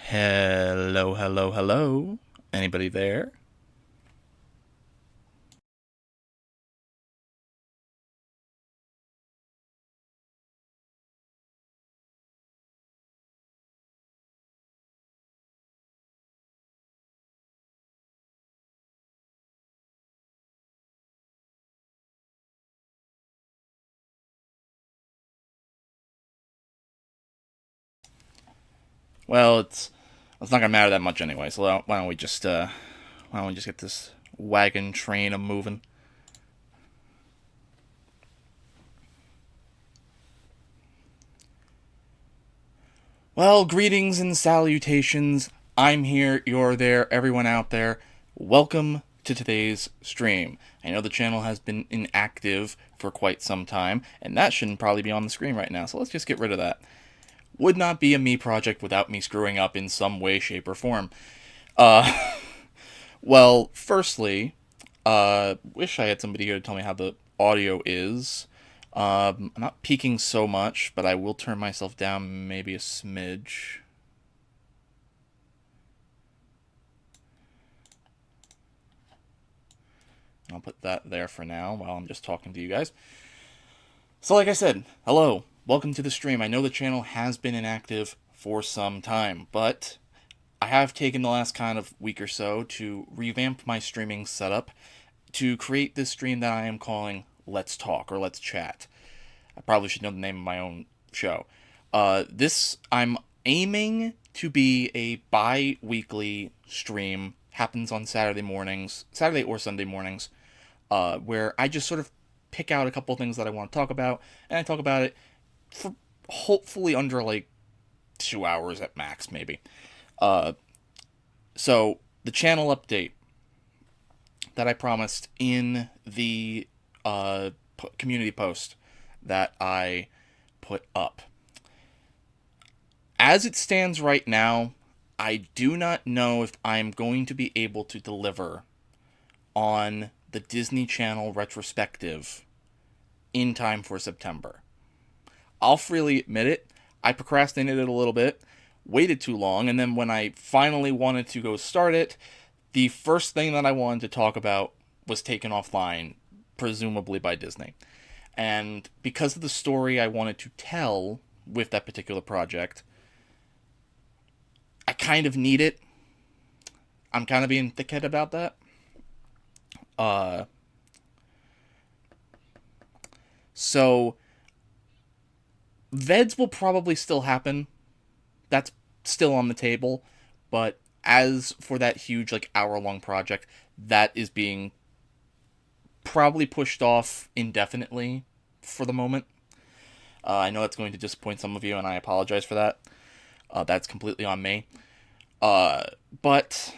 Hello, hello, hello. Anybody there? Well, it's not gonna matter that much anyway. So why don't we just get this wagon train a moving? Well, greetings and salutations. I'm here, you're there, everyone out there. Welcome to today's stream. I know the channel has been inactive for quite some time, and that shouldn't probably be on the screen right now. So let's just get rid of that. Would not be a me project without me screwing up in some way, shape, or form. Uh, Well, firstly, wish I had somebody here to tell me how the audio is. I'm not peaking so much, but I will turn myself down maybe a smidge. I'll put that there for now while I'm just talking to you guys. So, like I said, hello, welcome to the stream. I know the channel has been inactive for some time, but I have taken the last kind of week or so to revamp my streaming setup to create this stream that I am calling Let's Talk or Let's Chat. I probably should know the name of my own show. This I'm aiming to be a bi-weekly stream. Happens on Saturday mornings, Saturday or Sunday mornings, where I just sort of pick out a couple of things that I want to talk about, and I talk about it for hopefully under like 2 hours at max, maybe. Uh, so the channel update that I promised in the community post that I put up. As it stands right now, I do not know if I'm going to be able to deliver on the Disney Channel retrospective in time for September. I'll freely admit it. I procrastinated a little bit, waited too long, and then when I finally wanted to go start it, the first thing that I wanted to talk about was taken offline, presumably by Disney. And because of the story I wanted to tell with that particular project, I kind of need it. I'm kind of being thickhead about that. Uh, so VEDs will probably still happen. That's still on the table. But as for that huge, like, hour-long project, that is being probably pushed off indefinitely for the moment. I know that's going to disappoint some of you, and I apologize for that. That's completely on me. Uh, but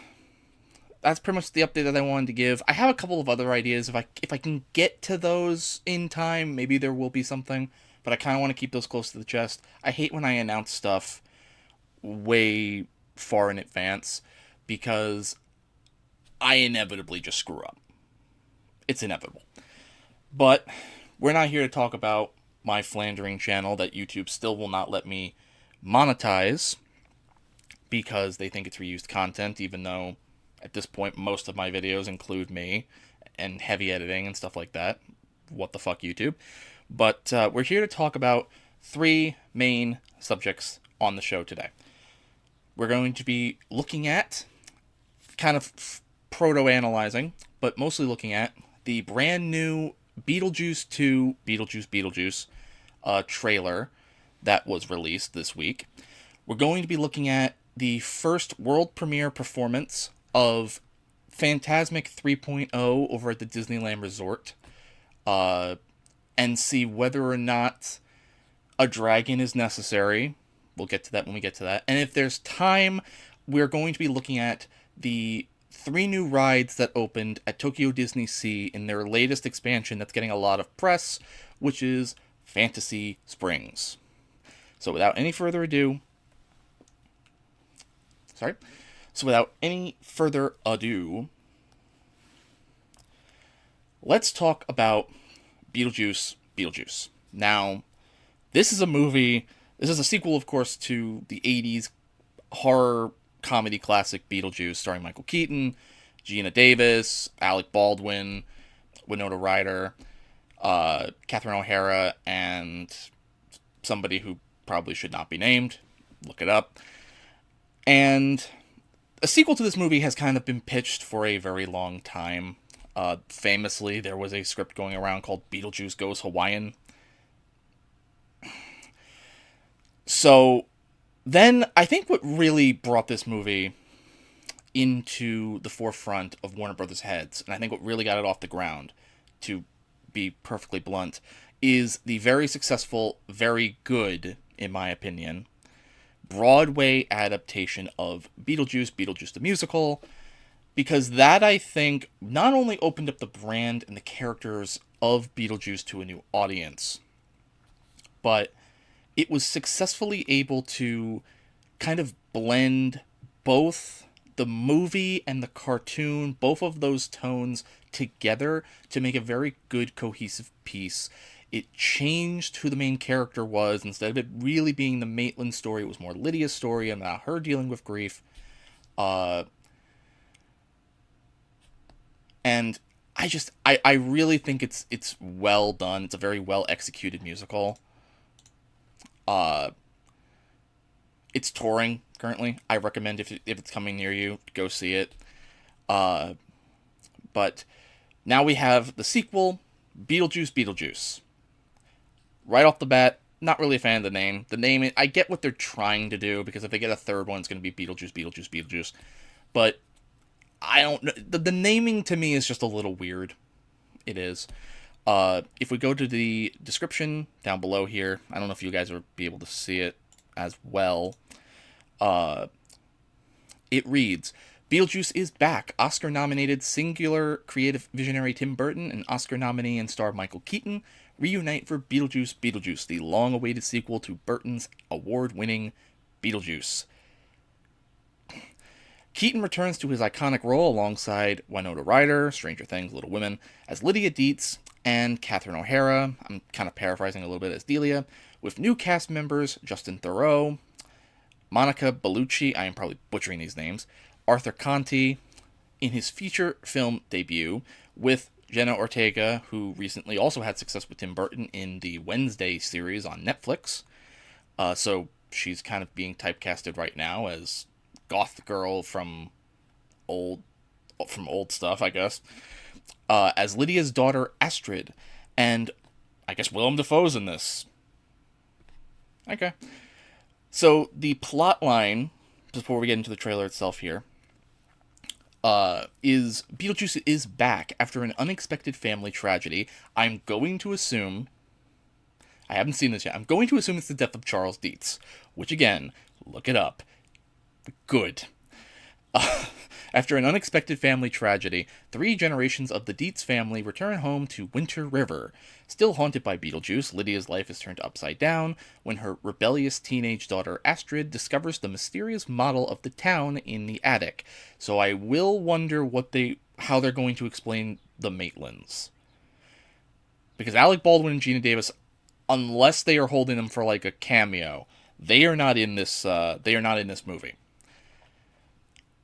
that's pretty much the update that I wanted to give. I have a couple of other ideas. If I can get to those in time, maybe there will be something. But I kind of want to keep those close to the chest. I hate when I announce stuff way far in advance because I inevitably just screw up. It's inevitable. But we're not here to talk about my flandering channel that YouTube still will not let me monetize because they think it's reused content, even though at this point most of my videos include me and heavy editing and stuff like that. What the fuck, YouTube? But we're here to talk about three main subjects on the show today. We're going to be looking at, kind of proto-analyzing, but mostly looking at the brand new Beetlejuice 2 Beetlejuice trailer that was released this week. We're going to be looking at the first world premiere performance of Fantasmic 3.0 over at the Disneyland Resort, and see whether or not a dragon is necessary. We'll get to that when we get to that. And if there's time, we're going to be looking at the three new rides that opened at Tokyo Disney Sea in their latest expansion that's getting a lot of press, which is Fantasy Springs. So without any further ado, let's talk about Beetlejuice. Now, this is a movie, this is a sequel, of course, to the 80s horror comedy classic Beetlejuice, starring Michael Keaton, Gina Davis, Alec Baldwin, Winona Ryder, Catherine O'Hara, and somebody who probably should not be named. Look it up. And a sequel to this movie has kind of been pitched for a very long time. Famously, there was a script going around called Beetlejuice Goes Hawaiian. So then I think what really brought this movie into the forefront of Warner Brothers' heads, and I think what really got it off the ground, to be perfectly blunt, is the very successful, very good, in my opinion, Broadway adaptation of Beetlejuice, Beetlejuice the Musical, because that, I think, not only opened up the brand and the characters of Beetlejuice to a new audience, but it was successfully able to kind of blend both the movie and the cartoon, both of those tones together to make a very good cohesive piece. It changed who the main character was. Instead of it really being the Maitland story, it was more Lydia's story and about her dealing with grief. And I really think it's well done. It's a very well executed musical. It's touring currently. I recommend if it's coming near you, go see it. But now we have the sequel, Beetlejuice, Beetlejuice. Right off the bat, not really a fan of the name. The name, I get what they're trying to do, because if they get a third one, it's going to be Beetlejuice, Beetlejuice, Beetlejuice. But I don't know. The naming to me is just a little weird. It is. If we go to the description down below here, I don't know if you guys will be able to see it as well. It reads, Beetlejuice is back. Oscar-nominated singular creative visionary Tim Burton and Oscar nominee and star Michael Keaton reunite for Beetlejuice, Beetlejuice, the long-awaited sequel to Burton's award-winning Beetlejuice. Keaton returns to his iconic role alongside Winona Ryder, Stranger Things, Little Women, as Lydia Dietz, and Catherine O'Hara, I'm kind of paraphrasing a little bit, as Delia, with new cast members Justin Theroux, Monica Bellucci, I am probably butchering these names, Arthur Conti, in his feature film debut, with Jenna Ortega, who recently also had success with Tim Burton in the Wednesday series on Netflix. So she's kind of being typecasted right now as goth girl from old stuff, I guess. As Lydia's daughter Astrid, and I guess Willem Dafoe's in this. Okay. So the plot line, before we get into the trailer itself here, is Beetlejuice is back after an unexpected family tragedy. I'm going to assume, I haven't seen this yet, I'm going to assume it's the death of Charles Dietz, which again, look it up. Good. After an unexpected family tragedy, 3 generations of the Dietz family return home to Winter River. Still haunted by Beetlejuice, Lydia's life is turned upside down when her rebellious teenage daughter Astrid discovers the mysterious model of the town in the attic. So I will wonder how they're going to explain the Maitlands. Because Alec Baldwin and Gina Davis, unless they are holding them for like a cameo, they are not in this movie.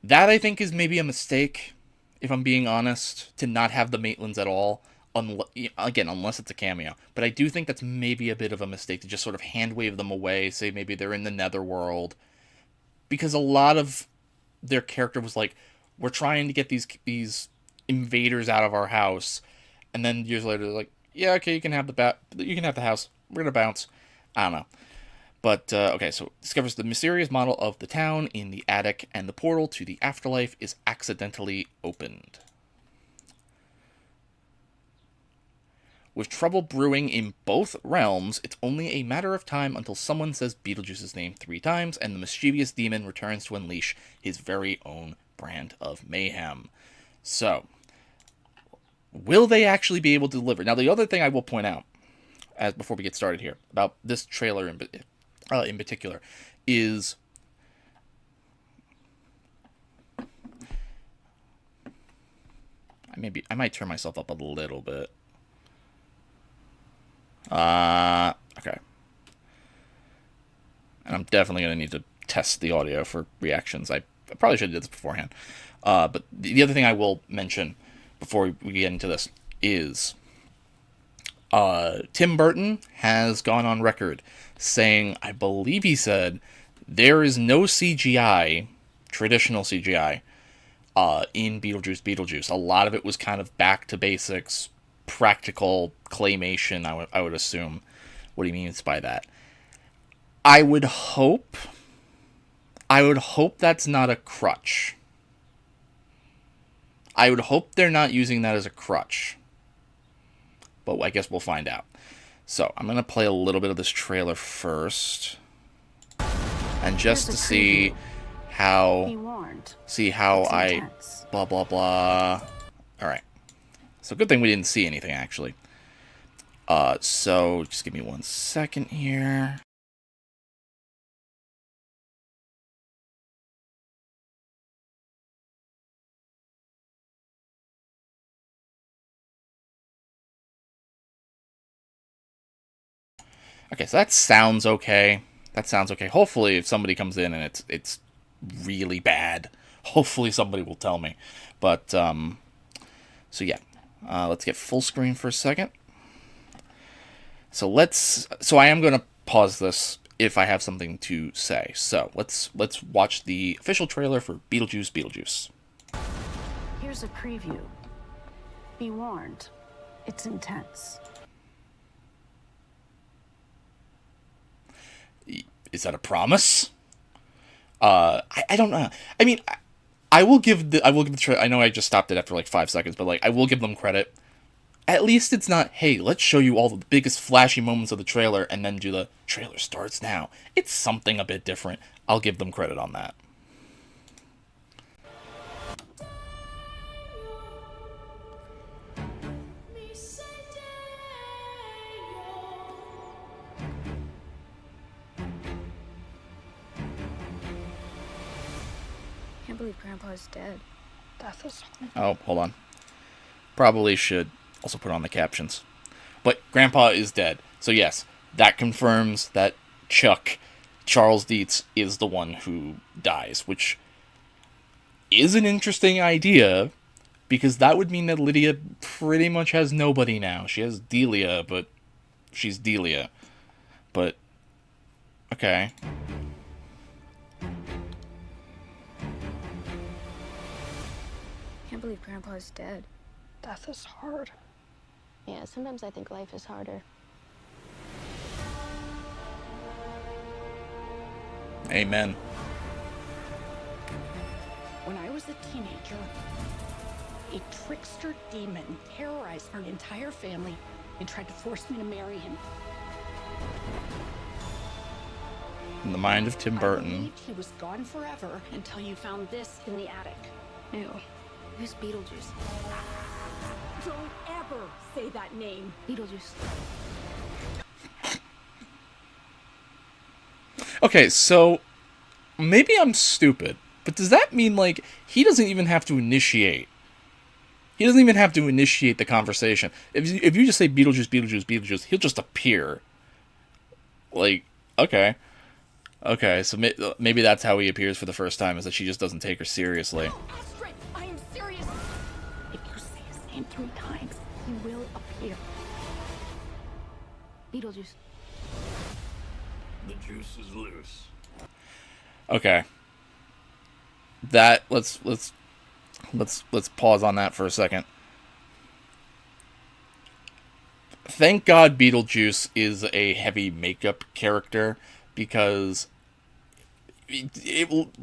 That, I think, is maybe a mistake, if I'm being honest, to not have the Maitlands at all. Unless it's a cameo. But I do think that's maybe a bit of a mistake to just sort of hand-wave them away, say maybe they're in the Netherworld. Because a lot of their character was like, we're trying to get these invaders out of our house. And then years later, they're like, yeah, okay, you can have the house. We're going to bounce. I don't know. But, okay, so discovers the mysterious model of the town in the attic, and the portal to the afterlife is accidentally opened. With trouble brewing in both realms, it's only a matter of time until someone says Beetlejuice's name 3 times, and the mischievous demon returns to unleash his very own brand of mayhem. So, will they actually be able to deliver? Now, the other thing I will point out, before we get started here, about this trailer in particular, is I might turn myself up a little bit. Okay. And I'm definitely going to need to test the audio for reactions. I I probably should have did this beforehand. But the other thing I will mention before we get into this is Tim Burton has gone on record saying, I believe he said, there is no CGI, traditional CGI, in Beetlejuice. A lot of it was kind of back to basics, practical claymation, I would assume what he means by that. I would hope that's not a crutch. I would hope they're not using that as a crutch. But I guess we'll find out. So, I'm going to play a little bit of this trailer first. And just to see how I blah blah blah. Alright. So good thing we didn't see anything actually. So just give me 1 second here. Okay, so that sounds okay. Hopefully, if somebody comes in and it's really bad, hopefully somebody will tell me. But so yeah, let's get full screen for a second. So I am gonna pause this if I have something to say. So let's watch the official trailer for Beetlejuice. Here's a preview. Be warned, it's intense. Is that a promise? I don't know. I mean, I will give the trailer. I know I just stopped it after like 5 seconds, but like I will give them credit. At least it's not, hey, let's show you all the biggest flashy moments of the trailer and then do the trailer starts now. It's something a bit different. I'll give them credit on that. I can't believe Grandpa's dead. Death is horrible. Oh, hold on. Probably should also put on the captions. But Grandpa is dead. So yes, that confirms that Charles Dietz, is the one who dies, which is an interesting idea, because that would mean that Lydia pretty much has nobody now. She has Delia, but she's Delia. But, okay. Can't believe Grandpa's dead. Death is hard. Yeah, sometimes I think life is harder. Amen. When I was a teenager, a trickster demon terrorized our entire family and tried to force me to marry him. In the mind of Tim I Burton. believed he was gone forever until you found this in the attic. Ew. Who's Beetlejuice? Don't ever say that name. Beetlejuice. Okay, so maybe I'm stupid, but does that mean, like, he doesn't even have to initiate? He doesn't even have to initiate the conversation. If you just say Beetlejuice, he'll just appear. Like, okay. Okay, so maybe that's how he appears for the first time, is that she just doesn't take her seriously. Astrid, I am serious. If you say his name 3 times, he will appear. Beetlejuice. The juice is loose. Okay. That let's pause on that for a second. Thank God Beetlejuice is a heavy makeup character, because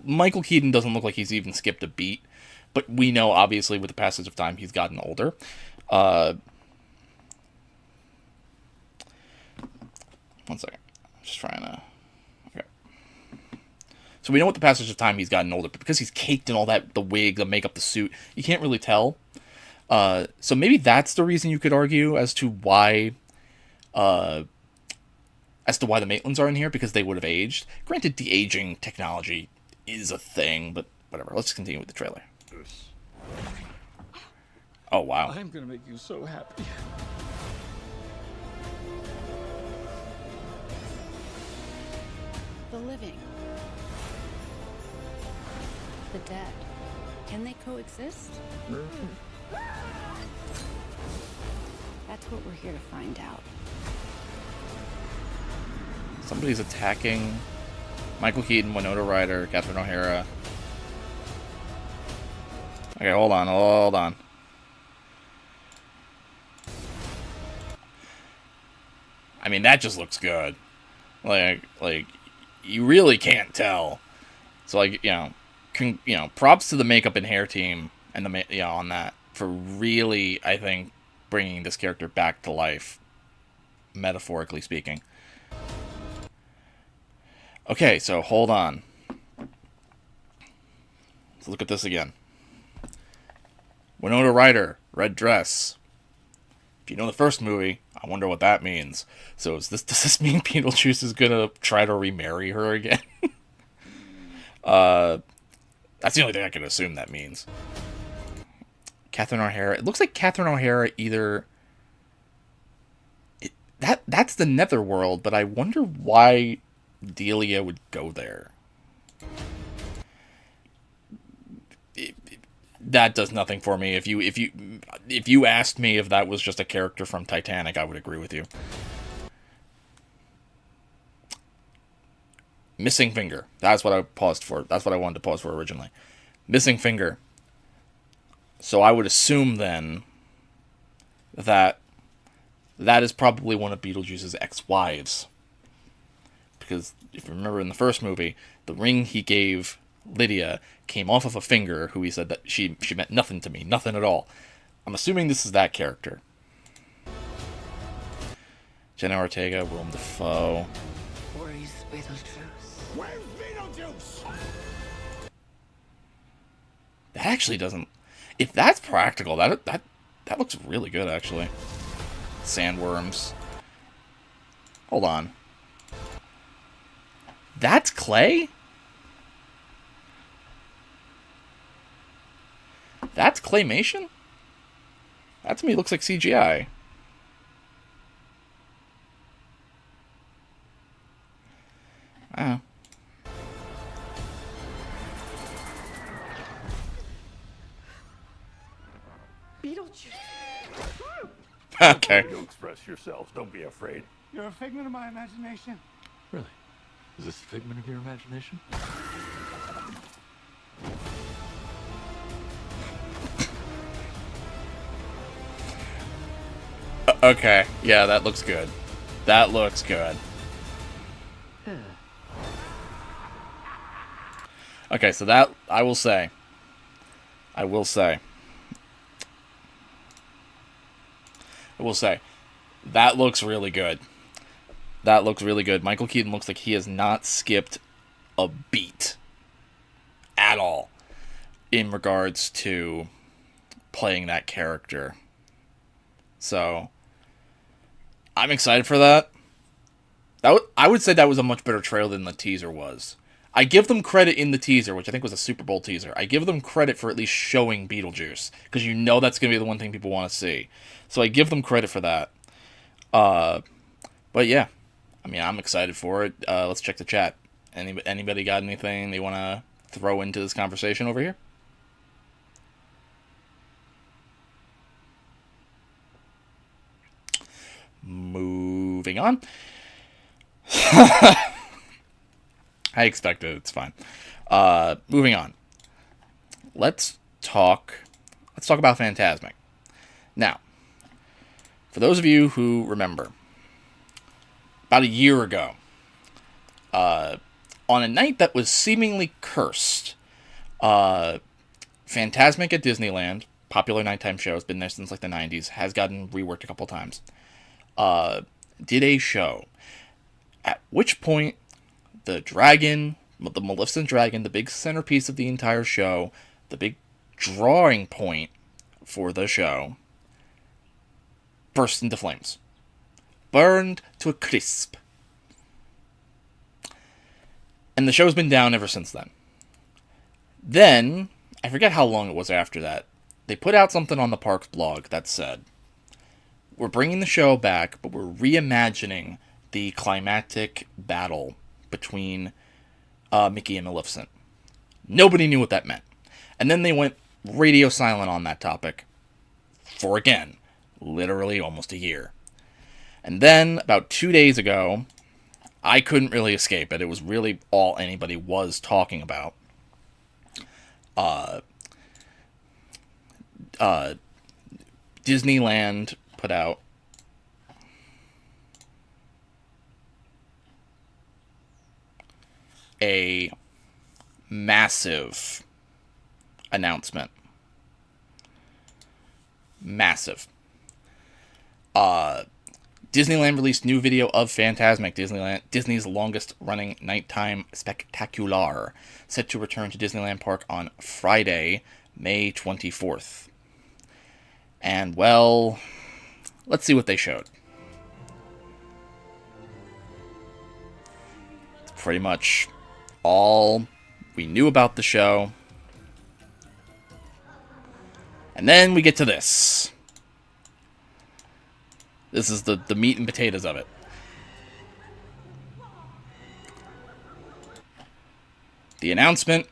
Michael Keaton doesn't look like he's even skipped a beat, but we know obviously with the passage of time he's gotten older. One second. I'm just trying to... Okay. So we know with the passage of time he's gotten older, but because he's caked in all that, the wig, the makeup, the suit, you can't really tell. So maybe that's the reason you could argue as to why the Maitlands are in here, because they would have aged. Granted, de-aging technology is a thing, but whatever. Let's continue with the trailer. Oh, wow. I'm gonna make you so happy. The living. the dead? Can they coexist? That's what we're here to find out. Somebody's attacking Michael Keaton, Winona Ryder, Catherine O'Hara. Okay, hold on. I mean, that just looks good. Like you really can't tell. So, like, props to the makeup and hair team and on that for really, I think, bringing this character back to life, metaphorically speaking. Okay, so hold on. Let's look at this again. Winona Ryder, red dress. If you know the first movie, I wonder what that means. So does this mean Beetlejuice is gonna try to remarry her again? That's the only thing I can assume that means. Catherine O'Hara. It looks like Catherine O'Hara either... That's the Netherworld, but I wonder why Delia would go there. That does nothing for me. If you asked me if that was just a character from Titanic, I would agree with you. Missing finger. That's what I paused for. That's what I wanted to pause for originally. Missing finger. So I would assume then that is probably one of Beetlejuice's ex-wives. Because if you remember in the first movie, the ring he gave Lydia came off of a finger who he said that she meant nothing to me, nothing at all. I'm assuming this is that character. Jenna Ortega, Willem Dafoe. Where's Beetlejuice? Where's Beetlejuice? That actually doesn't... If that's practical, that looks really good, actually. Sandworms. Hold on. That's clay? That's claymation? That to me looks like CGI. Oh. Beetlejuice. Okay. You express yourselves. Don't be afraid. You're a figment of my imagination. Really? Is this a figment of your imagination? Okay. Yeah, that looks good. That looks good. Okay, so that, I will say, that looks really good. That looks really good. Michael Keaton looks like he has not skipped a beat at all in regards to playing that character. So, I'm excited for that. I would say that was a much better trailer than the teaser was. I give them credit in the teaser, which I think was a Super Bowl teaser. I give them credit for at least showing Beetlejuice, because you know that's going to be the one thing people want to see. So I give them credit for that. But yeah, I mean, I'm excited for it. Let's check the chat. Anybody got anything they want to throw into this conversation over here? Moving on. I expected it. It's fine. Moving on. Let's talk about Fantasmic. Now, for those of you who remember, about a year ago, on a night that was seemingly cursed, Fantasmic at Disneyland, popular nighttime show, has been there since like the 90s, has gotten reworked a couple times, did a show, at which point the dragon, the Maleficent dragon, the big centerpiece of the entire show, the big drawing point for the show, burst into flames. Burned to a crisp. And the show's been down ever since then. Then, I forget how long it was after that, they put out something on the park's blog that said, we're bringing the show back, but we're reimagining the climactic battle between Mickey and Maleficent. Nobody knew what that meant. And then they went radio silent on that topic for, again, literally almost a year. And then, about 2 days ago, I couldn't really escape it. It was really all anybody was talking about. Disneyland put out a massive announcement. Massive. Disneyland released new video of Fantasmic, Disney's longest-running nighttime spectacular, set to return to Disneyland Park on Friday, May 24th. And, well, let's see what they showed. It's pretty much all we knew about the show. And then we get to this. This is the meat and potatoes of it. The announcement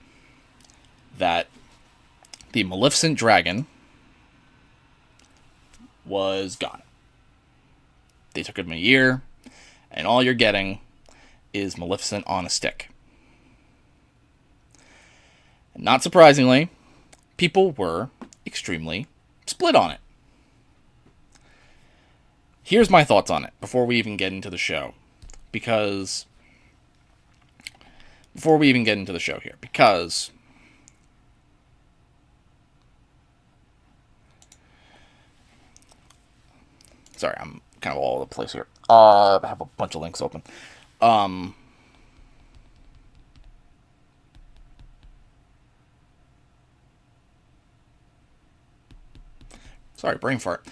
that the Maleficent dragon was gone. They took him a year, and all you're getting is Maleficent on a stick. And not surprisingly, people were extremely split on it. Here's my thoughts on it before we even get into the show. Because sorry, I'm kind of all over the place here. I have a bunch of links open. Sorry, brain fart.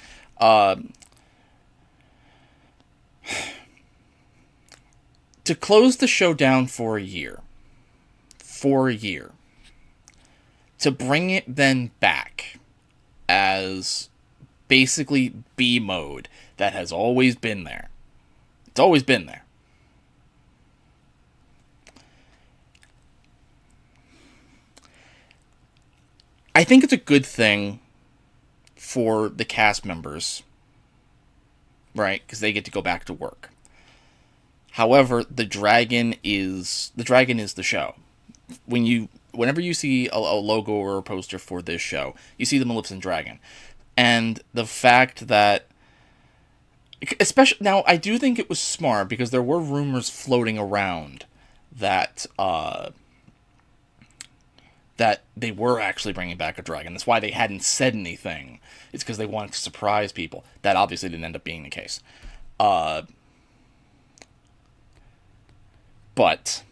To close the show down for a year, to bring it then back as basically B mode that has always been there. It's always been there. I think it's a good thing for the cast members, right? Because they get to go back to work. However, the dragon is the show. Whenever you see a logo or a poster for this show, you see the Maleficent dragon. And the fact that, especially now, I do think it was smart because there were rumors floating around that that they were actually bringing back a dragon. That's why they hadn't said anything. It's because they wanted to surprise people. That obviously didn't end up being the case. But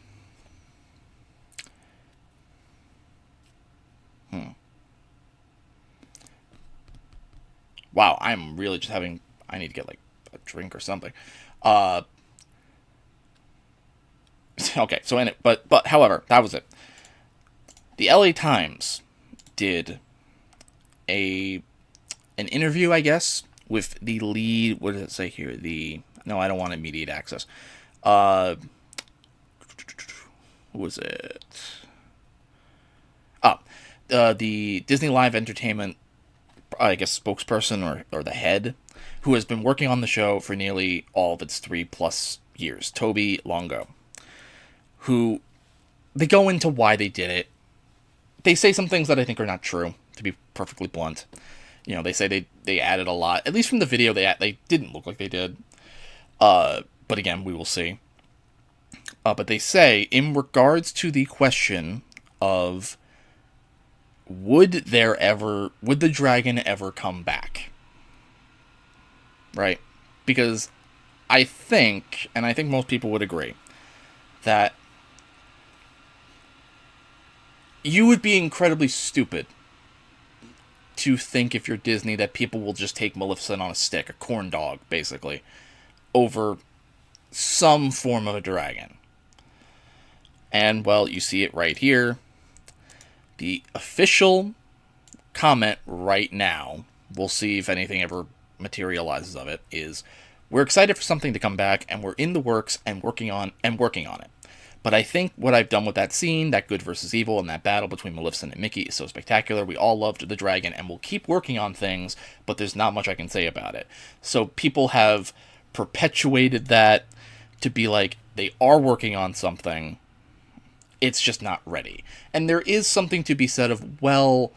wow, I'm really just having... I need to get, like, a drink or something. Okay, so in it... But, however, that was it. The LA Times did an interview, I guess, with the lead... What does it say here? No, I don't want immediate access. Who was it? The Disney Live Entertainment, I guess, spokesperson or the head, who has been working on the show for nearly all of its 3+ years, Toby Longo, who they go into why they did it. They say some things that I think are not true, to be perfectly blunt. You know, they say they added a lot. At least from the video, they didn't look like they did. But again, we will see. But they say, in regards to the question of would the dragon ever come back? Right? Because I think most people would agree, that you would be incredibly stupid to think, if you're Disney, that people will just take Maleficent on a stick, a corn dog, basically, over some form of a dragon. And, well, you see it right here. The official comment right now, we'll see if anything ever materializes of it, is, we're excited for something to come back, and we're in the works and working on it. But I think what I've done with that scene, that good versus evil, and that battle between Maleficent and Mickey is so spectacular. We all loved the dragon, and we'll keep working on things, but there's not much I can say about it. So people have perpetuated that to be like, they are working on something, it's just not ready. And there is something to be said of, well,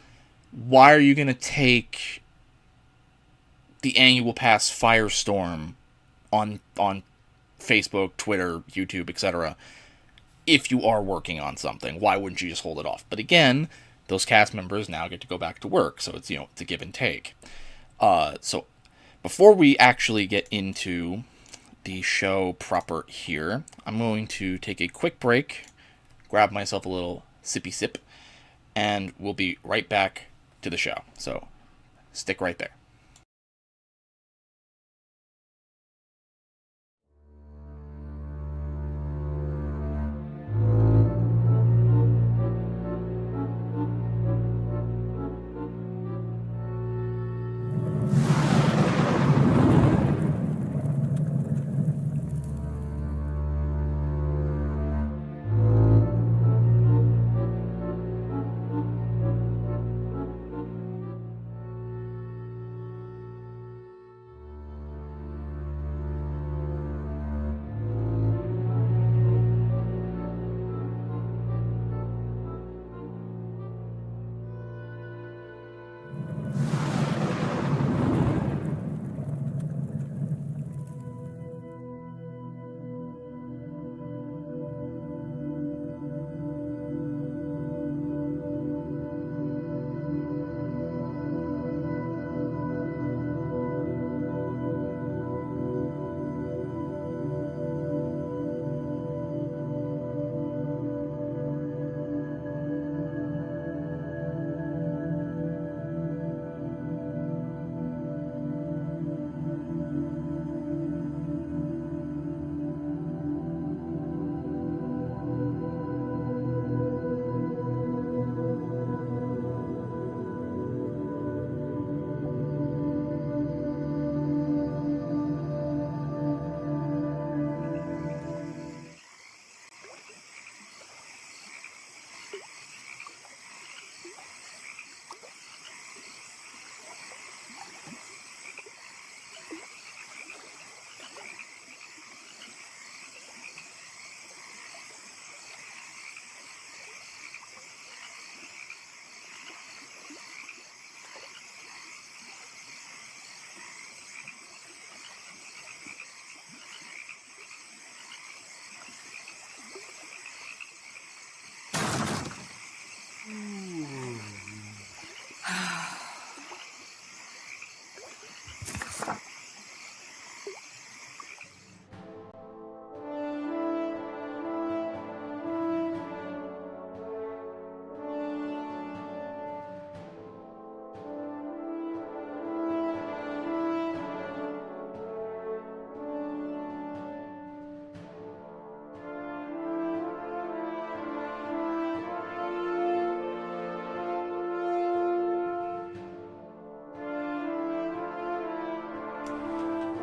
why are you going to take the annual pass Firestorm on Facebook, Twitter, YouTube, etc., if you are working on something? Why wouldn't you just hold it off? But again, those cast members now get to go back to work, so it's, it's a give and take. So before we actually get into the show proper here, I'm going to take a quick break, grab myself a little sippy sip, and we'll be right back to the show. So stick right there.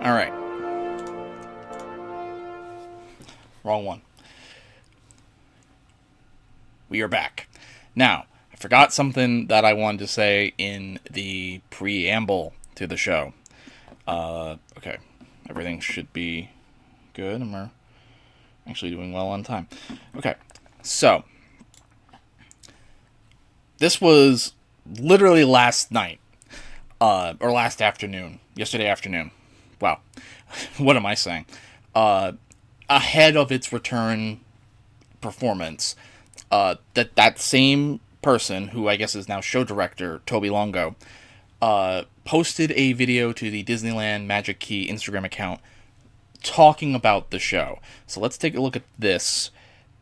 Alright. Wrong one. We are back. Now, I forgot something that I wanted to say in the preamble to the show. Okay. Everything should be good. I'm actually doing well on time. Okay. So, this was literally last night. Or last afternoon. Yesterday afternoon. Wow. What am I saying? Ahead of its return performance, that same person, who I guess is now show director, Toby Longo, posted a video to the Disneyland Magic Key Instagram account talking about the show. So let's take a look at this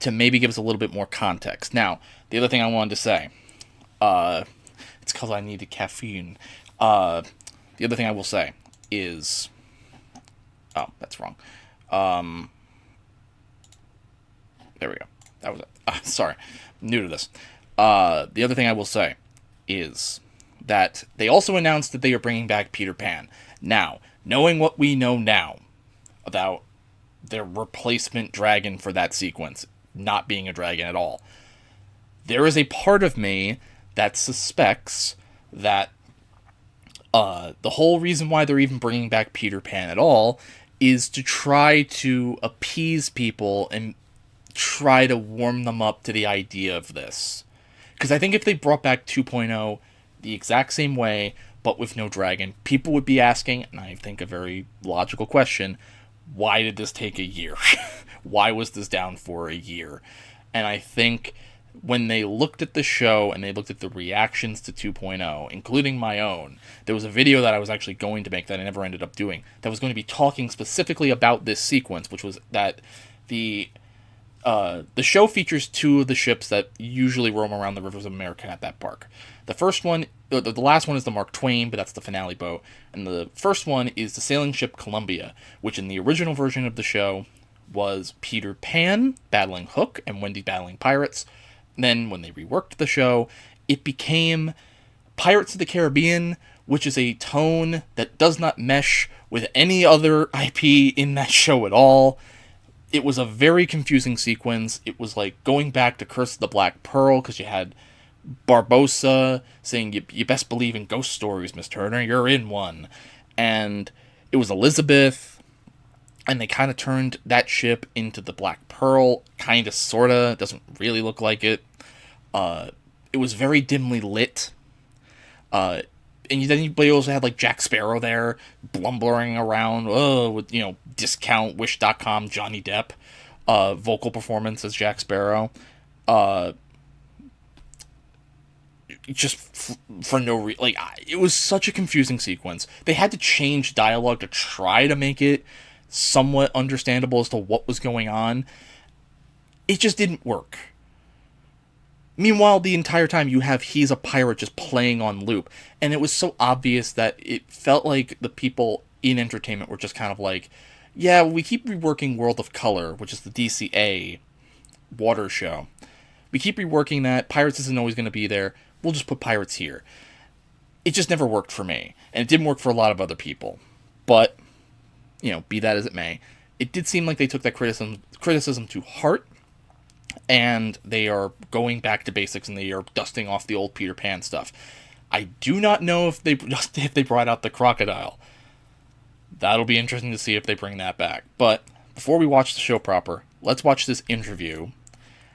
to maybe give us a little bit more context. Now, the other thing I wanted to say, it's because I needed caffeine. The other thing I will say is... Oh, that's wrong. There we go. That was it. Sorry. I'm new to this. The other thing I will say is that they also announced that they are bringing back Peter Pan. Now, knowing what we know now about their replacement dragon for that sequence, not being a dragon at all. There is a part of me that suspects that the whole reason why they're even bringing back Peter Pan at all is to try to appease people and try to warm them up to the idea of this. Because I think if they brought back 2.0 the exact same way, but with no dragon, people would be asking, and I think a very logical question, why did this take a year? Why was this down for a year? And I think when they looked at the show and they looked at the reactions to 2.0, including my own, there was a video that I was actually going to make that I never ended up doing, that was going to be talking specifically about this sequence, which was that the show features two of the ships that usually roam around the rivers of America at that park. The first one, the last one is the Mark Twain, but that's the finale boat. And the first one is the sailing ship Columbia, which in the original version of the show was Peter Pan battling Hook and Wendy battling pirates. Then when they reworked the show, it became Pirates of the Caribbean, which is a tone that does not mesh with any other IP in that show at all. It was a very confusing sequence. It was like going back to Curse of the Black Pearl, because you had Barbossa saying, you best believe in ghost stories, Miss Turner, you're in one. And it was Elizabeth, and they kind of turned that ship into the Black Pearl, kind of, sort of, doesn't really look like it. It was very dimly lit. And then you also had, like, Jack Sparrow there, blumbering around, with, discount Wish.com Johnny Depp, vocal performance as Jack Sparrow. Just for no reason. Like, it was such a confusing sequence. They had to change dialogue to try to make it somewhat understandable as to what was going on. It just didn't work. Meanwhile, the entire time you have He's a Pirate just playing on loop. And it was so obvious that it felt like the people in entertainment were just kind of like, yeah, we keep reworking World of Color, which is the DCA water show. We keep reworking that. Pirates isn't always going to be there. We'll just put Pirates here. It just never worked for me. And it didn't work for a lot of other people. But, be that as it may, it did seem like they took that criticism to heart. And they are going back to basics, and they are dusting off the old Peter Pan stuff. I do not know if they brought out the crocodile. That'll be interesting to see if they bring that back. But before we watch the show proper, let's watch this interview,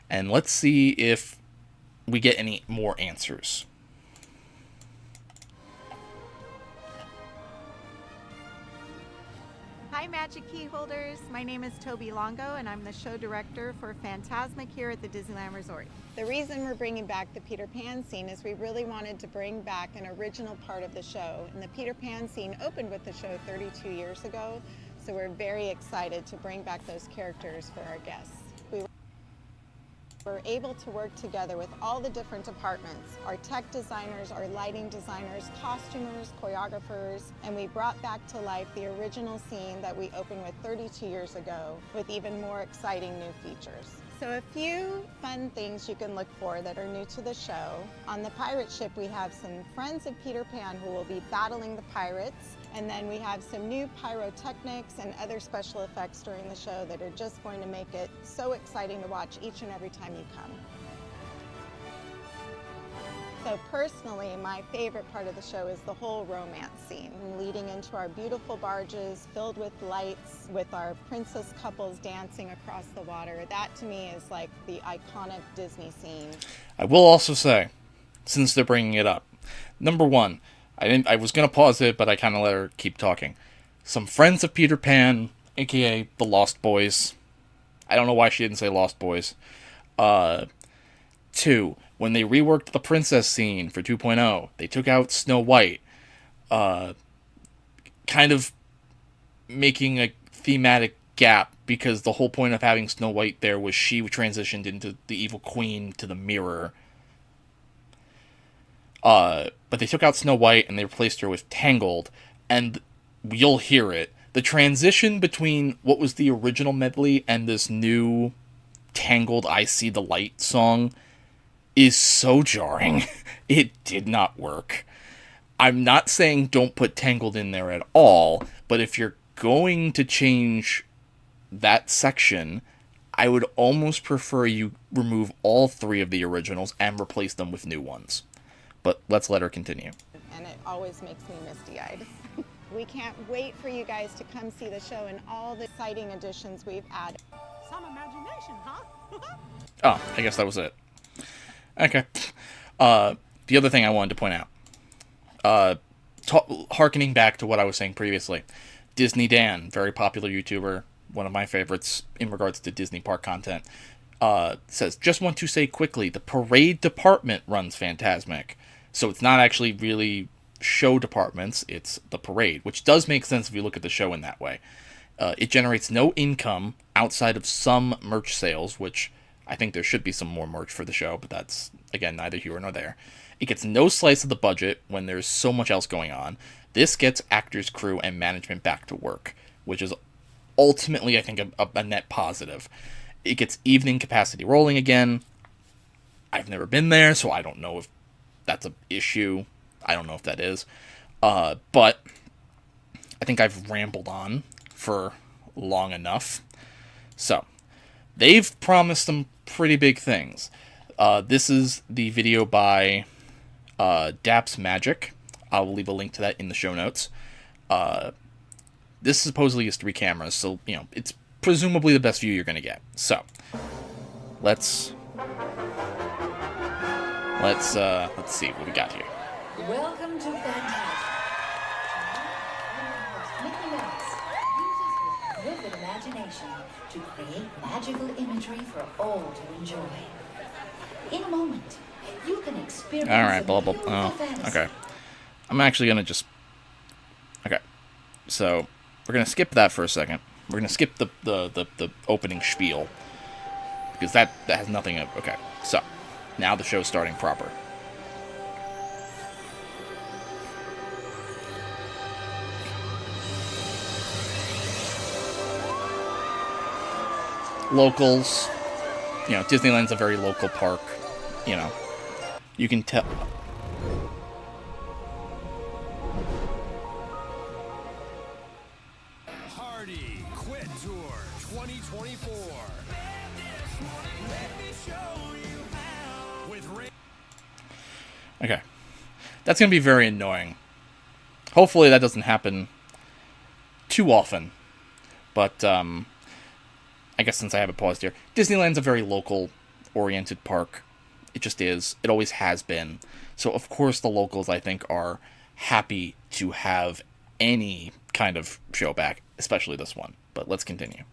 and let's see if we get any more answers. Hi Magic Key Holders, my name is Toby Longo and I'm the show director for Fantasmic here at the Disneyland Resort. The reason we're bringing back the Peter Pan scene is we really wanted to bring back an original part of the show, and the Peter Pan scene opened with the show 32 years ago, so we're very excited to bring back those characters for our guests. We're able to work together with all the different departments, our tech designers, our lighting designers, costumers, choreographers, and we brought back to life the original scene that we opened with 32 years ago with even more exciting new features. So a few fun things you can look for that are new to the show. On the pirate ship, we have some friends of Peter Pan who will be battling the pirates. And then we have some new pyrotechnics and other special effects during the show that are just going to make it so exciting to watch each and every time you come. So personally, my favorite part of the show is the whole romance scene, leading into our beautiful barges filled with lights, with our princess couples dancing across the water. That to me is like the iconic Disney scene. I will also say, since they're bringing it up, number one, I was going to pause it, but I kind of let her keep talking. Some friends of Peter Pan, a.k.a. the Lost Boys. I don't know why she didn't say Lost Boys. 2, when they reworked the princess scene for 2.0, they took out Snow White. Kind of making a thematic gap, because the whole point of having Snow White there was she transitioned into the evil queen to the mirror. But they took out Snow White and they replaced her with Tangled, and you'll hear it. The transition between what was the original medley and this new Tangled I See the Light song is so jarring. It did not work. I'm not saying don't put Tangled in there at all, but if you're going to change that section, I would almost prefer you remove all 3 of the originals and replace them with new ones. But let's let her continue. And it always makes me misty-eyed. We can't wait for you guys to come see the show and all the exciting additions we've added. Some imagination, huh? Oh, I guess that was it. Okay. The other thing I wanted to point out, harkening back to what I was saying previously, Disney Dan, very popular YouTuber, one of my favorites in regards to Disney park content, says, just want to say quickly, the parade department runs Fantasmic. So it's not actually really show departments, it's the parade, which does make sense if you look at the show in that way. It generates no income outside of some merch sales, which I think there should be some more merch for the show, but that's, again, neither here nor there. It gets no slice of the budget when there's so much else going on. This gets actors, crew, and management back to work, which is ultimately, I think, a net positive. It gets evening capacity rolling again. I've never been there, so I don't know if that's an issue. I don't know if that is. But I think I've rambled on for long enough. So, they've promised some pretty big things. This is the video by Daps Magic. I'll leave a link to that in the show notes. This supposedly is 3 cameras, so, you know, it's presumably the best view you're going to get. So, let's see what we got here. Welcome to Fantasmic. Mickey Mouse uses his vivid imagination to create magical imagery for all to enjoy. In a moment, you can experience. All right, blah blah. Oh, okay. I'm actually gonna just. Okay, so we're gonna skip that for a second. We're gonna skip the opening spiel because that has nothing. Okay, so now the show's starting proper. Locals, you know, Disneyland's a very local park. You know, you can tell. Hardy Quit Tour 2024. Okay, that's gonna be very annoying. Hopefully that doesn't happen too often, but I guess since I have it paused here, Disneyland's a very local-oriented park. It just is. It always has been. So, of course, the locals, I think, are happy to have any kind of show back, especially this one. But let's continue.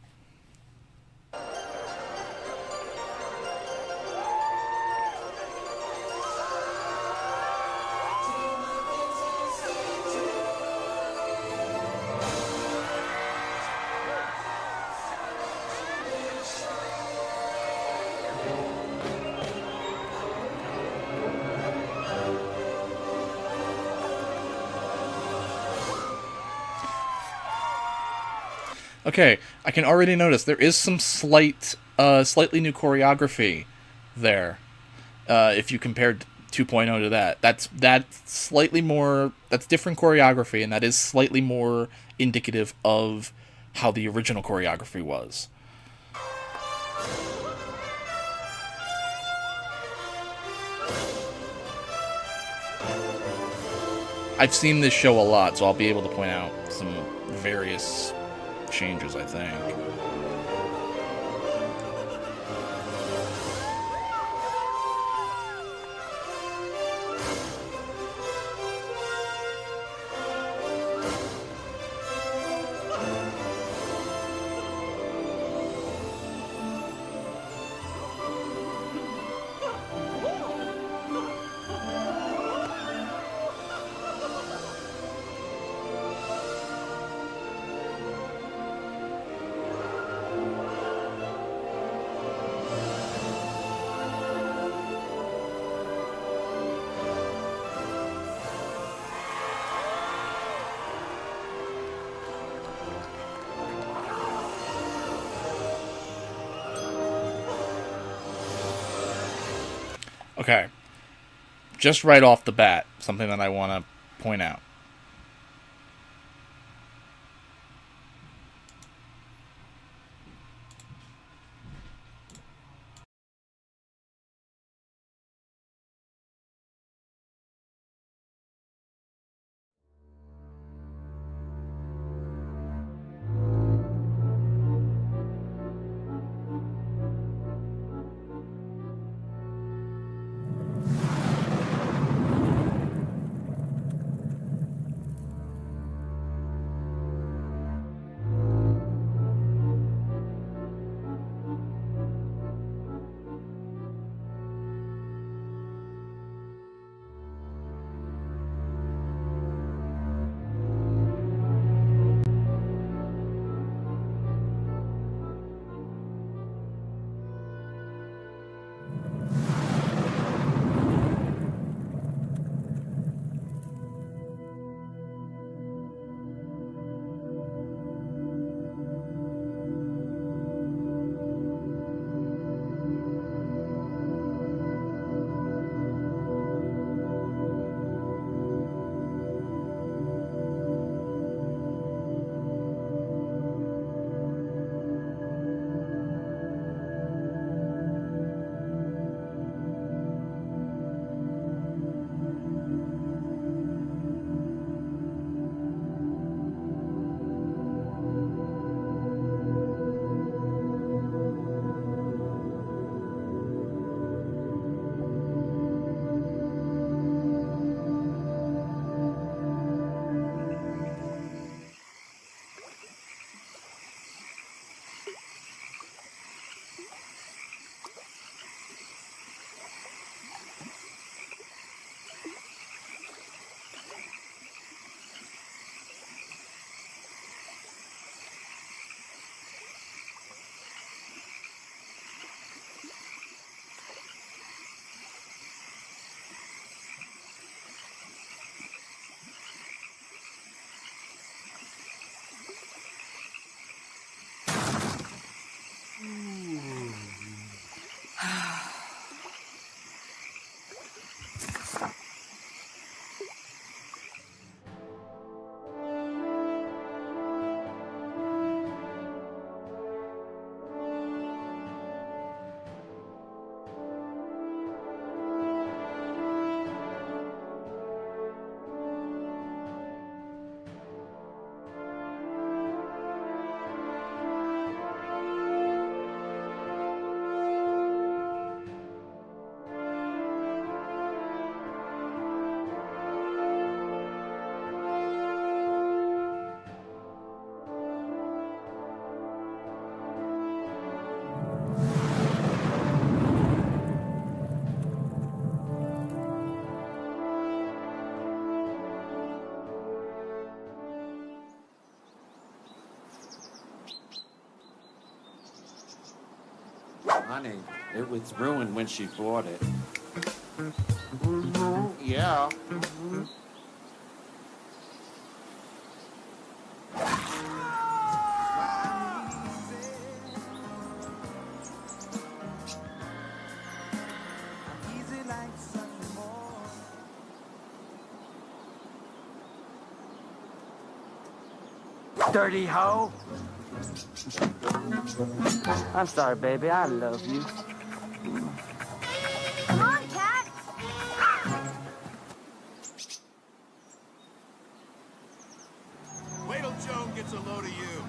Okay, I can already notice there is some slightly new choreography there. If you compared 2.0 to that, that's slightly more. That's different choreography, and that is slightly more indicative of how the original choreography was. I've seen this show a lot, so I'll be able to point out some various changes, I think. Okay, just right off the bat, something that I want to point out. honey, it was ruined when she bought it. Yeah. Dirty hoe. I'm sorry, baby. I love you. Come on, cat. Wait till Joan gets a load of you.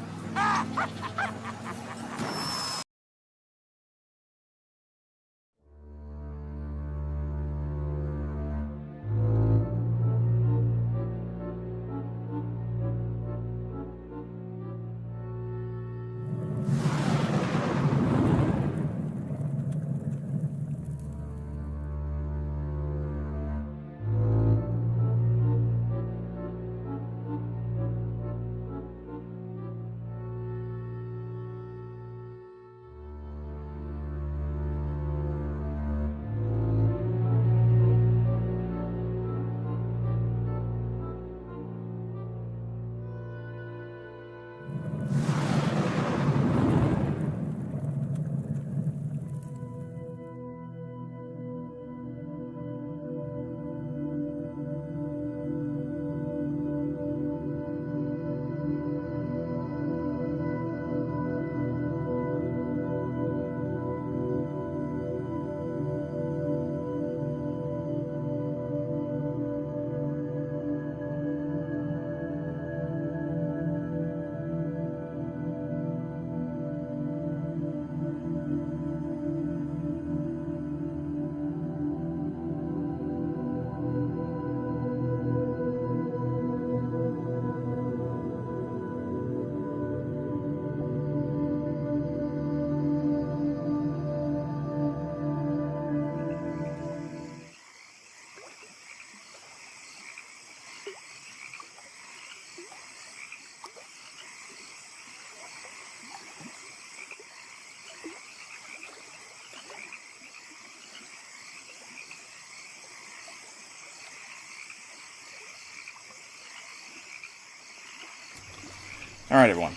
Alright, everyone.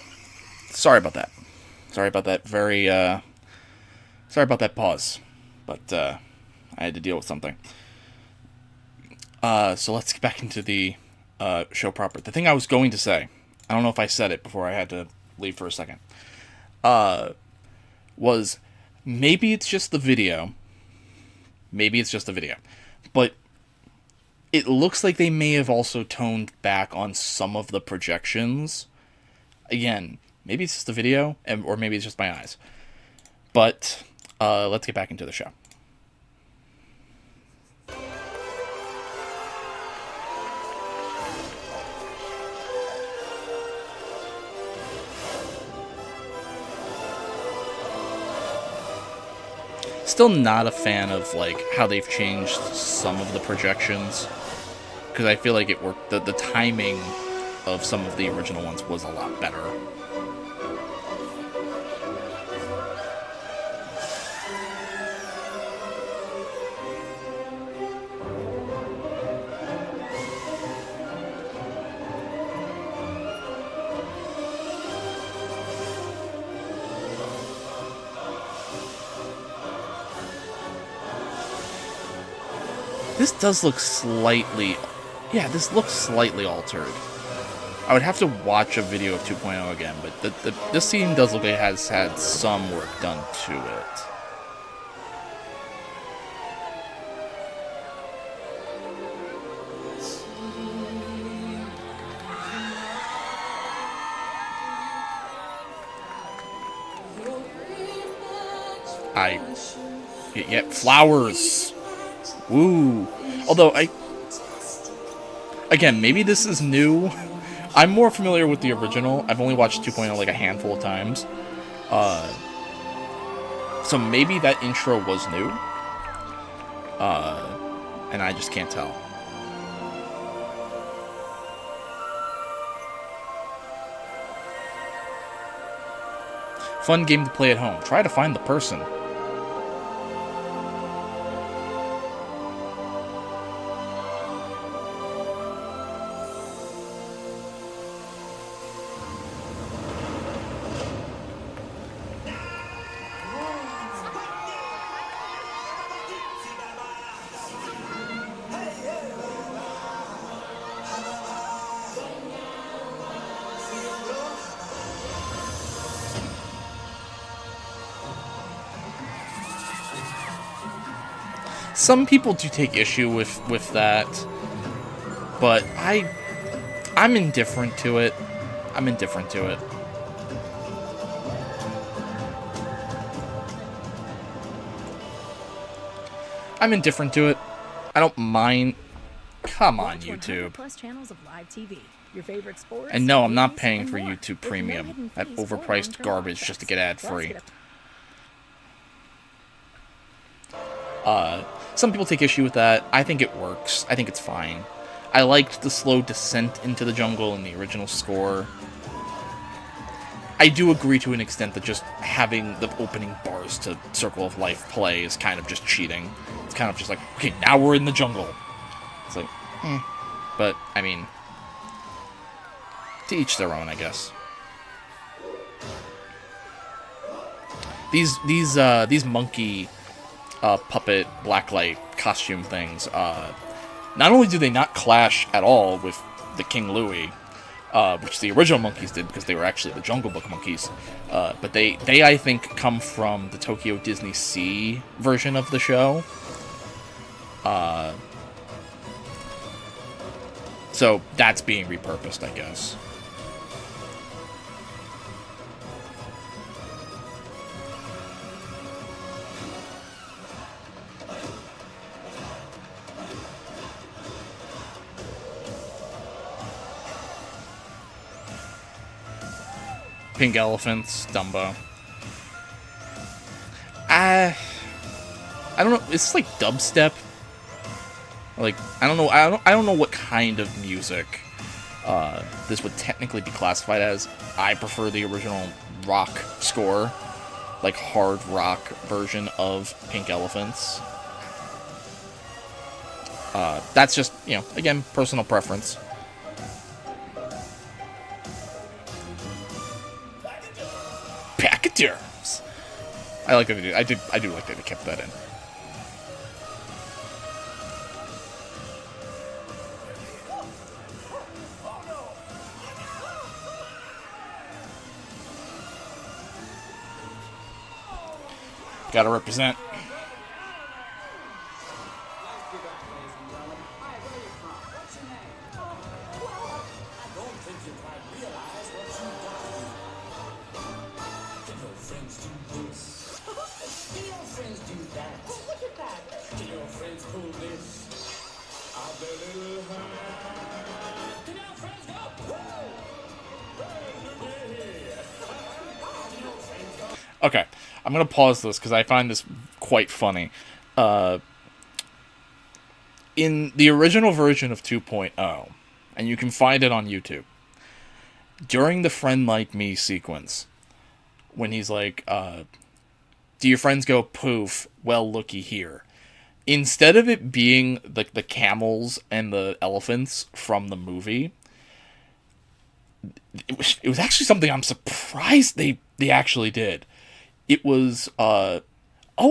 Sorry about that. Sorry about that sorry about that pause. But, I had to deal with something. So let's get back into the, show proper. The thing I was going to say, I don't know if I said it before I had to leave for a second, was maybe it's just the video. Maybe it's just the video. But it looks like they may have also toned back on some of the projections. Again, maybe it's just the video, or maybe it's just my eyes. But let's get back into the show. Still not a fan of like how they've changed some of the projections, because I feel like it worked. The timing of some of the original ones was a lot better. This does look slightly... Yeah, this looks slightly altered. I would have to watch a video of 2.0 again, but this scene does look like it has had some work done to it. Yeah, flowers! Woo! Although, again, maybe this is new. I'm more familiar with the original. I've only watched 2.0 like a handful of times. So maybe that intro was new. And I just can't tell. Fun game to play at home. Try to find the person. Some people do take issue with that, but I'm indifferent to it. I'm indifferent to it. I'm indifferent to it. I don't mind. Come on, YouTube. Plus channels of live TV. Your favorite sports, And no, I'm not movies, paying and for more. YouTube With no Premium. hidden That fees or overpriced long-term garbage contracts. just to get ad-free. Plus, Some people take issue with that. I think it works. I think it's fine. I liked the slow descent into the jungle in the original score. I do agree to an extent that just having the opening bars to Circle of Life play is kind of just cheating. It's kind of just like, okay, now we're in the jungle. It's like, But, I mean, to each their own, I guess. These monkey puppet blacklight costume things, not only do they not clash at all with the King Louie, which the original monkeys did because they were actually the Jungle Book monkeys, but they I think come from the Tokyo Disney Sea version of the show. So that's being repurposed, I guess. Pink elephants, Dumbo. I don't know. It's like dubstep. Like I don't know. I don't know what kind of music this would technically be classified as. I prefer the original rock score, like hard rock version of Pink Elephants. That's just, you know, again, personal preference. Pachyderms. I like that they do. I do like that they kept that in. Gotta represent. Okay, I'm going to pause this because I find this quite funny. In the original version of 2.0, and you can find it on YouTube, during the Friend Like Me sequence, when he's like, do your friends go poof? Well, looky here. Instead of it being like the camels and the elephants from the movie, it was actually something I'm surprised they actually did. It was, oh,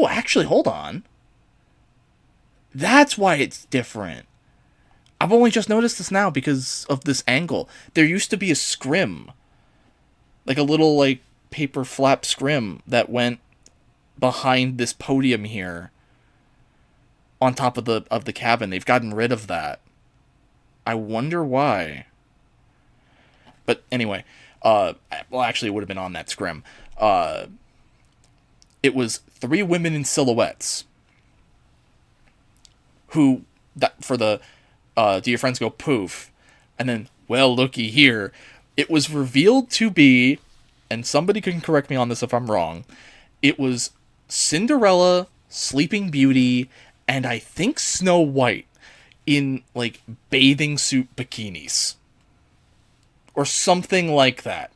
actually, hold on. That's why it's different. I've only just noticed this now because of this angle. There used to be a scrim. Like a little, like, paper flap scrim that went behind this podium here on top of the cabin. They've gotten rid of that. I wonder why. But anyway, well, actually, it would have been on that scrim. It was 3 women in silhouettes who, that for the, do your friends go poof? And then, well, looky here. It was revealed to be, and somebody can correct me on this if I'm wrong, it was Cinderella, Sleeping Beauty, and I think Snow White in, like, bathing suit bikinis. Or something like that.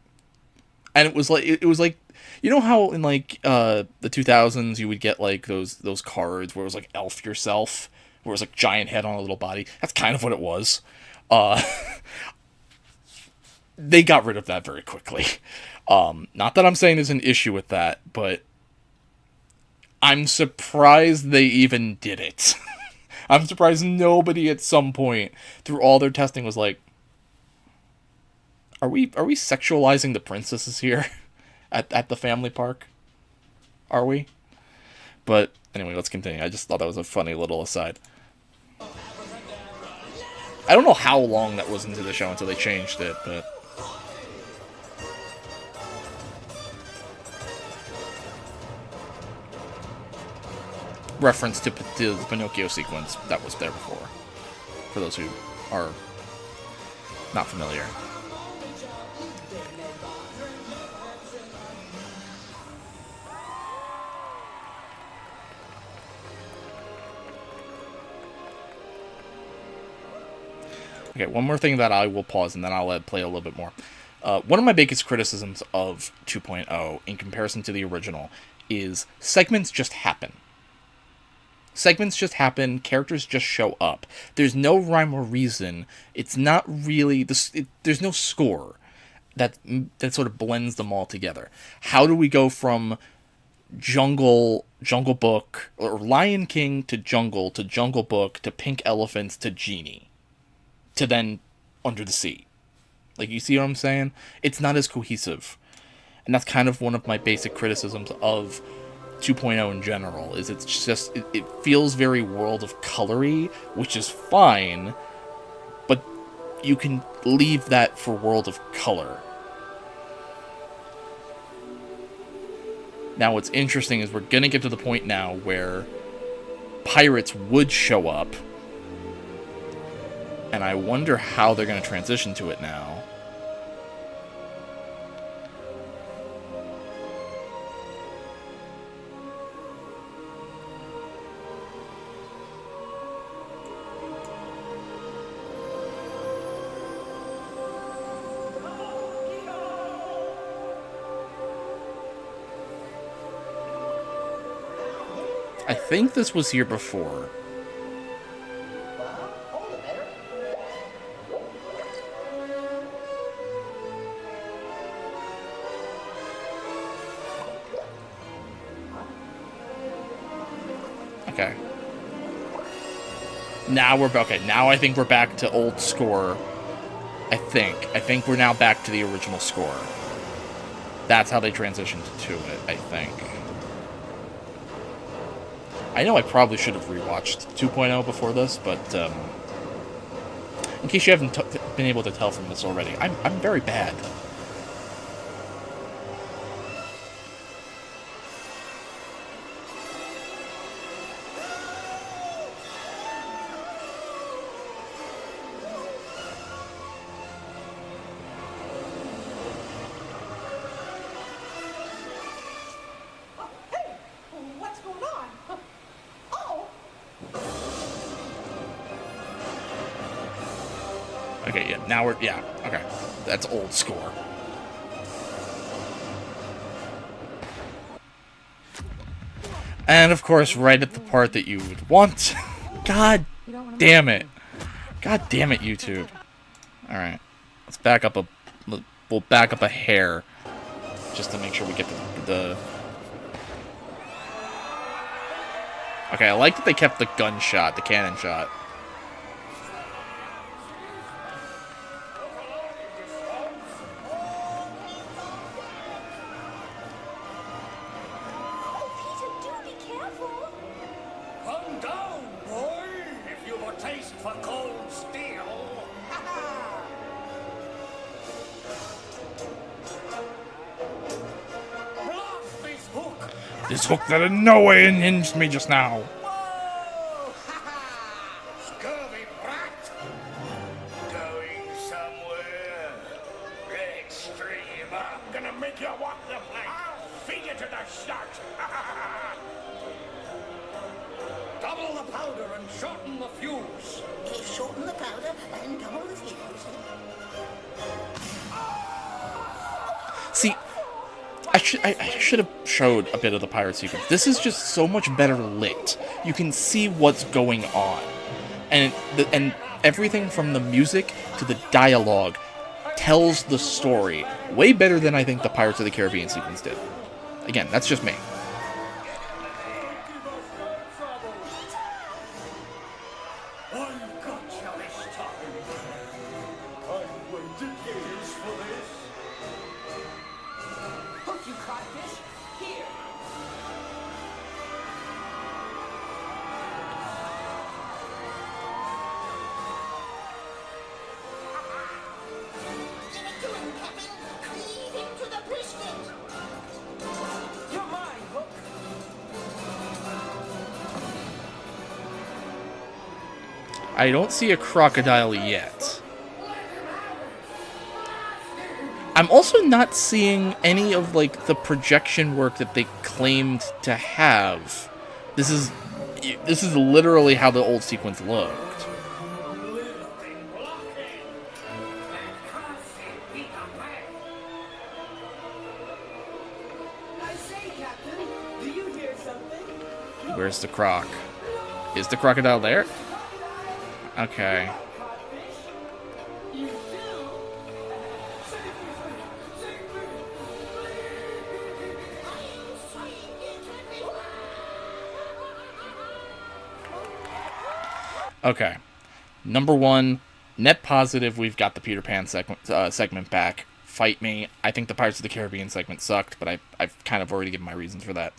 And it was like, you know how in like the 2000s you would get like those cards where it was like Elf Yourself, where it was like giant head on a little body? That's kind of what it was. They got rid of that very quickly. Not that I'm saying there's an issue with that, but I'm surprised they even did it. I'm surprised nobody at some point through all their testing was like, Are we sexualizing the princesses here at the family park? Are we? But Anyway, let's continue. I just thought that was a funny little aside. I don't know how long that was into the show until they changed it, but... Reference to the Pinocchio sequence that was there before, for those who are not familiar. Okay, one more thing that I will pause, and then I'll play a little bit more. One of my biggest criticisms of 2.0, in comparison to the original, is segments just happen. Segments just happen, characters just show up. There's no rhyme or reason. It's not really... there's no score that sort of blends them all together. How do we go from Jungle Book, or Lion King to Jungle Book, to Pink Elephants, to Genie, to then Under the Sea? Like, you see what I'm saying? It's not as cohesive. And that's kind of one of my basic criticisms of 2.0 in general, is it's just, it feels very World of Colory, which is fine, but you can leave that for World of Color. Now what's interesting is we're gonna get to the point now where pirates would show up, and I wonder how they're gonna transition to it now. I think this was here before. Okay. Now we're okay. Now I think we're back to old score. I think we're now back to the original score. That's how they transitioned to it, I think. I know I probably should have rewatched 2.0 before this, but in case you haven't been able to tell from this already, I'm very bad. Okay, yeah, now we're, yeah, okay. That's old score. And, of course, right at the part that you would want. God damn it. God damn it, YouTube. Alright. Let's back up a... We'll back up a hair. Just to make sure we get the... Okay, I like that they kept the gunshot, the cannon shot. This hook that in no way unhinged me just now. Scurvy brat! Going somewhere extreme. I'm gonna make you walk the plank. I'll feed you to the sharks. Double the powder and shorten the fuse. Shorten the powder and double the fuse. See, I should have showed a bit of the pirate sequence. This is just so much better lit. You can see what's going on, and everything from the music to the dialogue tells the story way better than I think the Pirates of the Caribbean sequence did. Again, that's just me. I don't see a crocodile yet. I'm also not seeing any of, like, the projection work that they claimed to have. This is literally how the old sequence looked. Where's the croc? Is the crocodile there? Okay. Okay. Number one, net positive, we've got the Peter Pan segment back. Fight me. I think the Pirates of the Caribbean segment sucked, but I've kind of already given my reasons for that.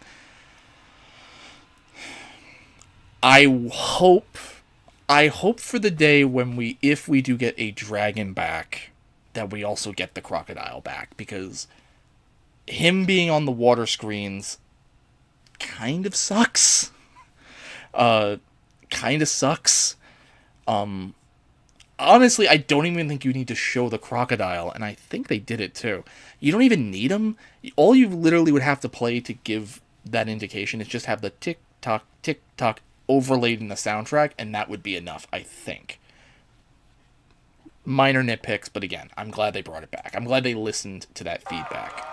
I hope for the day when if we do get a dragon back, that we also get the crocodile back, because him being on the water screens kind of sucks. Honestly, I don't even think you need to show the crocodile, and I think they did it too. You don't even need him. All you literally would have to play to give that indication is just have the tick-tock overlaid in the soundtrack, and that would be enough, I think. Minor nitpicks, but again, I'm glad they brought it back. I'm glad they listened to that feedback.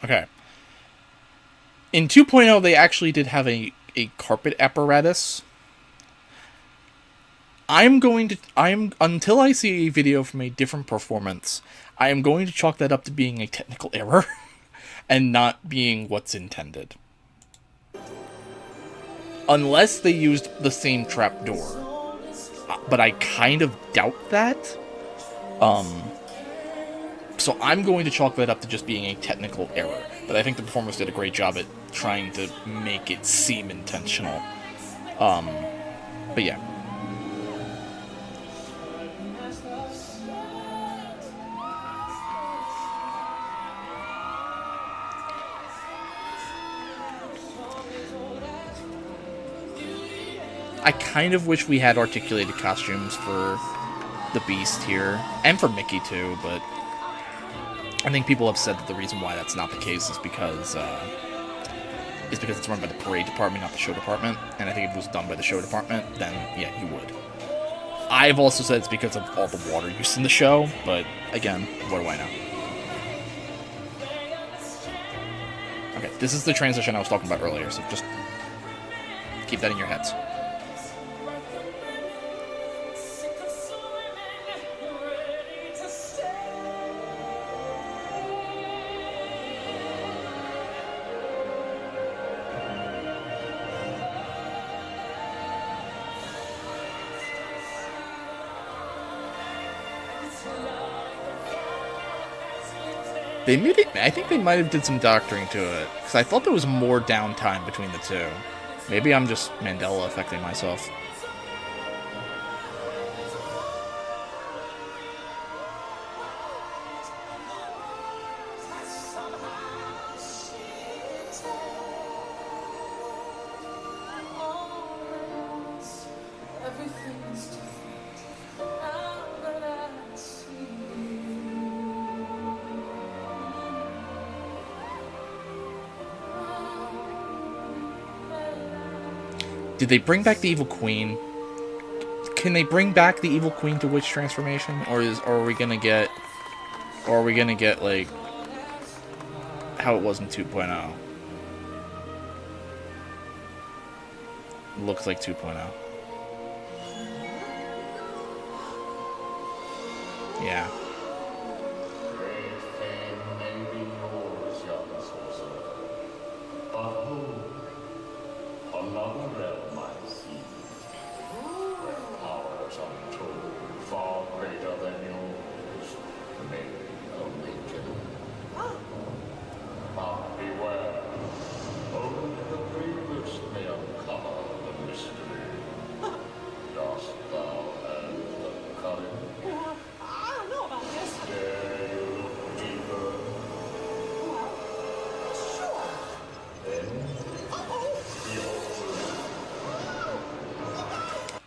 Okay. In 2.0, they actually did have a carpet apparatus. Until I see a video from a different performance, I am going to chalk that up to being a technical error and not being what's intended. Unless they used the same trapdoor. But I kind of doubt that. So I'm going to chalk that up to just being a technical error. But I think the performers did a great job at trying to make it seem intentional. But yeah. I kind of wish we had articulated costumes for the Beast here, and for Mickey too, but I think people have said that the reason why that's not the case is because it's run by the parade department, not the show department, and I think if it was done by the show department, then yeah, you would. I've also said it's because of all the water use in the show, but again, what do I know? Okay, this is the transition I was talking about earlier, so just keep that in your heads. They made it. I think they might have did some doctoring to it, because I thought there was more downtime between the two. Maybe I'm just Mandela affecting myself. Did they bring back the Evil Queen? Can they bring back the Evil Queen to witch transformation, or are we gonna get like how it was in 2.0? Looks like 2.0. Yeah.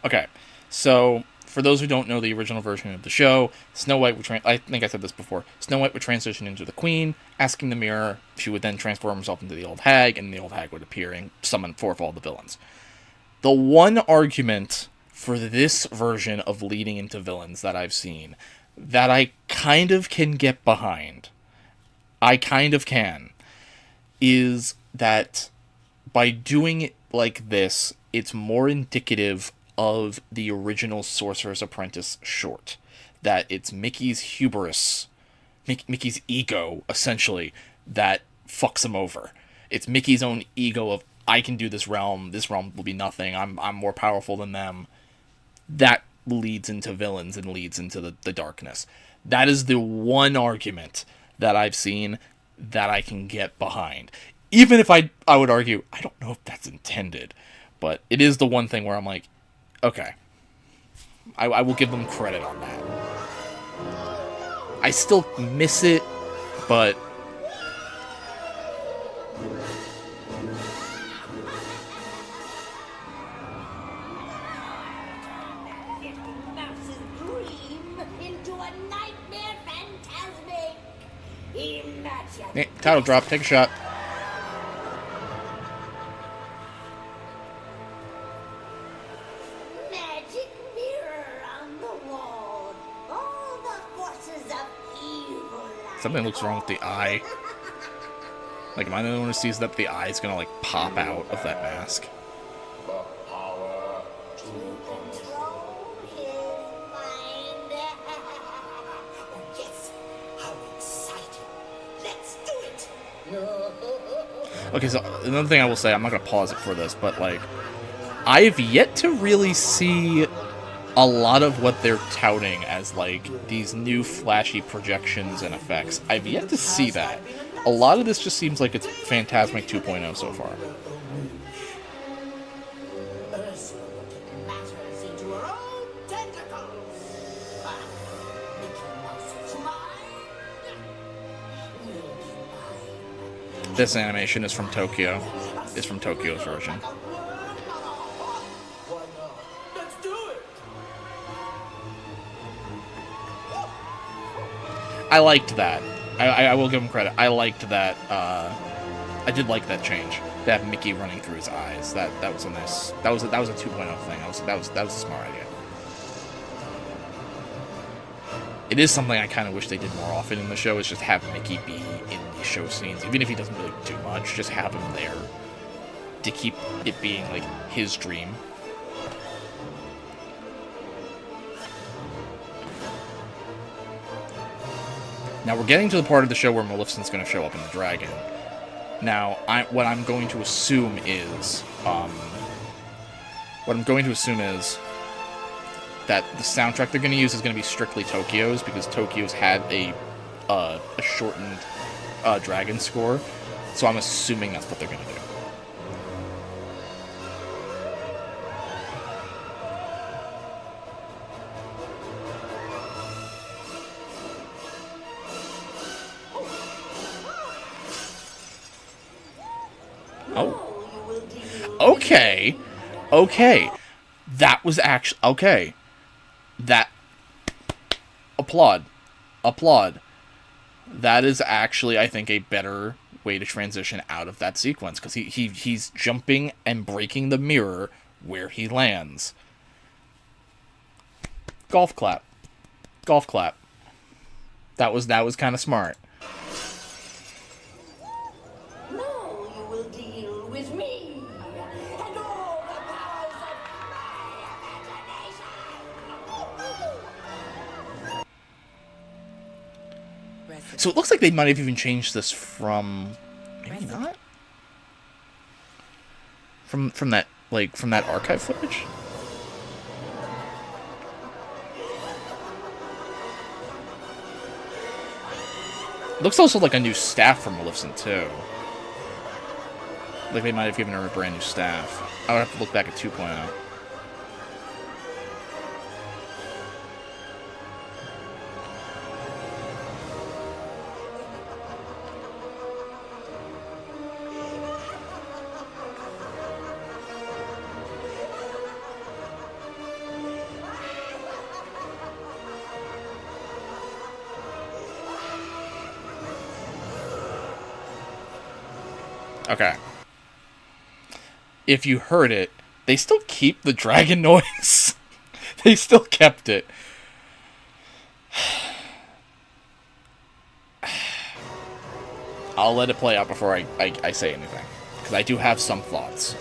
Okay, so for those who don't know the original version of the show, Snow White would I think I said this before. Snow White would transition into the Queen, asking the mirror. She would then transform herself into the old hag, and the old hag would appear and summon forth all the villains. The one argument for this version of leading into villains that I've seen that I kind of can get behind, is that by doing it like this, it's more indicative of the original Sorcerer's Apprentice short. That it's Mickey's hubris, Mickey's ego, essentially, that fucks him over. It's Mickey's own ego of, I can do this realm will be nothing, I'm more powerful than them. That leads into villains and leads into the darkness. That is the one argument that I've seen that I can get behind. Even if I would argue, I don't know if that's intended, but it is the one thing where I'm like, okay, I will give them credit on that. I still miss it, but hey, title drop, take a shot. Magic mirror on the wall. All the forces of evil. Something looks wrong with the eye. Like, am I the only one who sees that the eye's gonna, like, pop out of that mask? Okay, so another thing I will say, I'm not going to pause it for this, but, like, I've yet to really see a lot of what they're touting as, like, these new flashy projections and effects. I've yet to see that. A lot of this just seems like it's Fantasmic 2.0 so far. This animation is from Tokyo. Is from Tokyo's version. I liked that. I will give him credit. I liked that. I did like that change. To have Mickey running through his eyes. That was a nice. That was a 2.0 thing. That was a smart idea. It is something I kind of wish they did more often in the show, is just have Mickey be in these show scenes. Even if he doesn't really do much, just have him there to keep it being, like, his dream. Now, we're getting to the part of the show where Maleficent's going to show up in the dragon. Now, what I'm going to assume is that the soundtrack they're going to use is going to be strictly Tokyo's, because Tokyo's had a shortened dragon score, so I'm assuming that's what they're going to do. Oh. Okay. That was actually okay. That applaud. That is actually, I think, a better way to transition out of that sequence, because he's jumping and breaking the mirror where he lands. Golf clap. That was kind of smart. Now you will deal with me and all the powers of my imagination. So it looks like they might have even changed this from, maybe not, from that archive footage. Looks also like a new staff for Maleficent, too. Like they might have given her a brand new staff. I would have to look back at 2.0. Okay. If you heard it, they still keep the dragon noise. They still kept it. I'll let it play out before I say anything, because I do have some thoughts.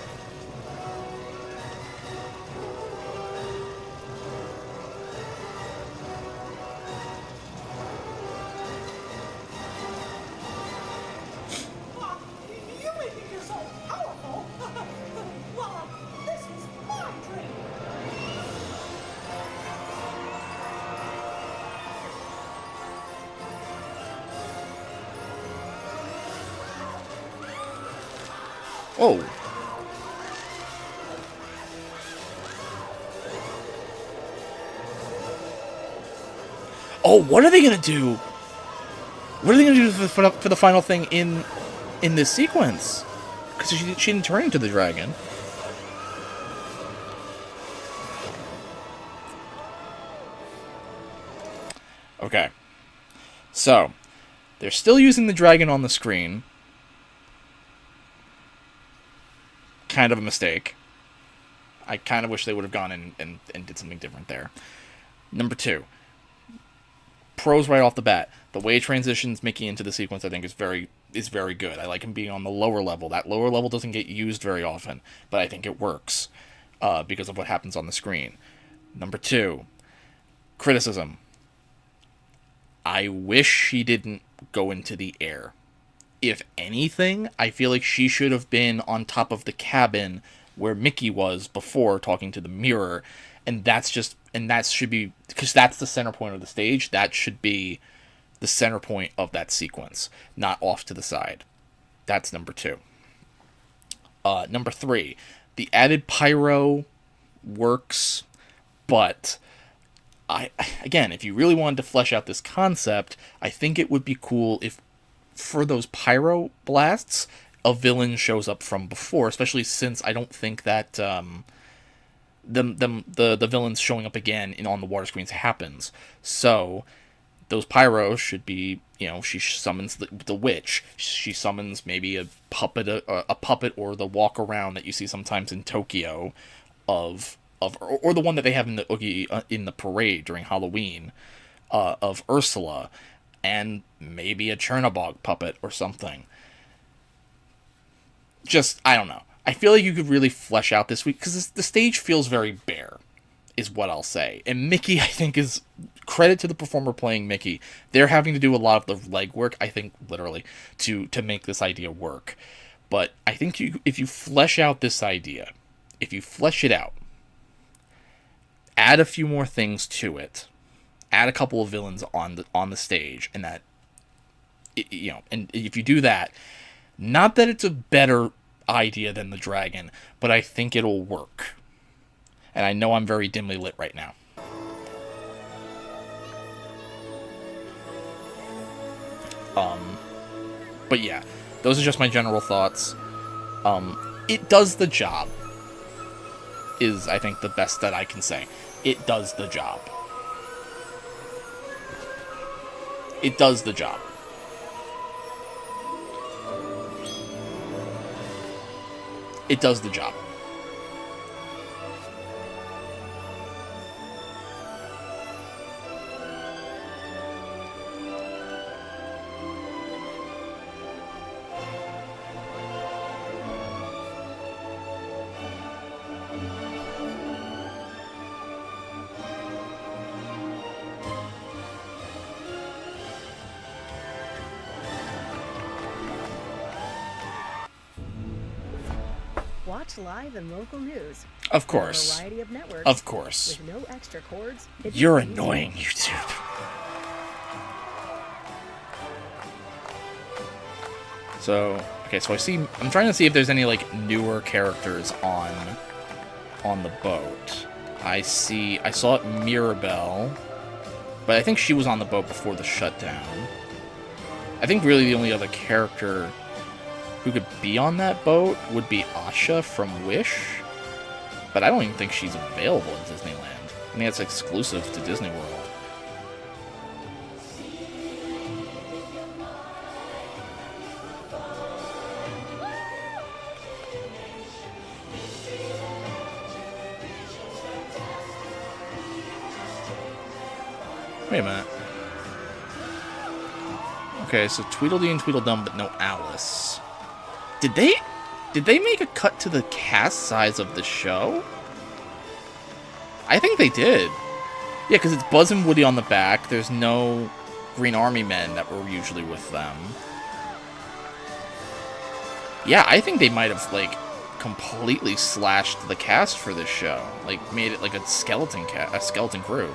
Oh. Oh, what are they gonna do? What are they gonna do for the final thing in this sequence? Because she didn't turn into the dragon. Okay. So, they're still using the dragon on the screen. Kind of a mistake. I kind of wish they would have gone in and did something different there. Number 2. Pros right off the bat. The way it transitions Mickey into the sequence, I think, is very good. I like him being on the lower level. That lower level doesn't get used very often, but I think it works because of what happens on the screen. Number 2. Criticism. I wish she didn't go into the air. If anything, I feel like she should have been on top of the cabin where Mickey was before talking to the mirror, and that should be, because that's the center point of the stage, that should be the center point of that sequence, not off to the side. That's number 2. Number 3, the added pyro works, but again, if you really wanted to flesh out this concept, I think it would be cool if for those pyro blasts, a villain shows up from before, especially since I don't think that the villains showing up again on the water screens happens. So those pyros should be, she summons the witch. She summons maybe a puppet or the walk around that you see sometimes in Tokyo or the one that they have in the parade during Halloween of Ursula. And maybe a Chernobog puppet or something. Just, I don't know. I feel like you could really flesh out this week, because the stage feels very bare, is what I'll say. And Mickey, I think, is, credit to the performer playing Mickey, they're having to do a lot of the legwork, I think, literally, to make this idea work. But I think if you flesh out this idea, if you flesh it out, add a few more things to it, add a couple of villains on the stage, and that, and if you do that, not that it's a better idea than the dragon, but I think it'll work. And I know I'm very dimly lit right now. But yeah, those are just my general thoughts. It does the job. is, I think, the best that I can say. It does the job. It does the job. It does the job. Watch live and local news. Of course. A variety of networks. Of course. With no extra cords. You're annoying, YouTube. So, okay, so I'm trying to see if there's any, like, newer characters on the boat. I saw Mirabelle, but I think she was on the boat before the shutdown. I think really the only other character who could be on that boat would be Asha from Wish, but I don't even think she's available in Disneyland. I think that's exclusive to Disney World. Wait a minute. Okay, so Tweedledee and Tweedledum, but no Alice. Did they make a cut to the cast size of the show? I think they did. Yeah, because it's Buzz and Woody on the back. There's no Green Army men that were usually with them. Yeah, I think they might have, like, completely slashed the cast for this show. Like, made it like a skeleton crew.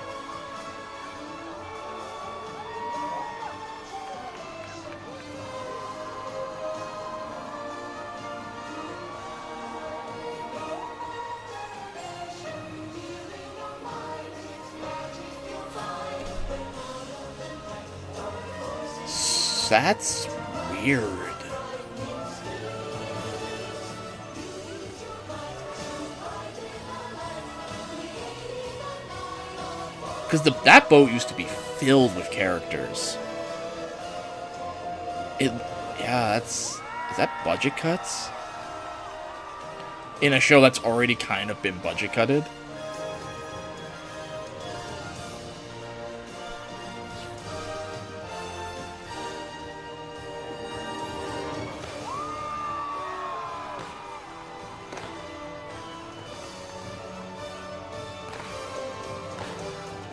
That's weird. Because that boat used to be filled with characters. Is that budget cuts? In a show that's already kind of been budget cutted?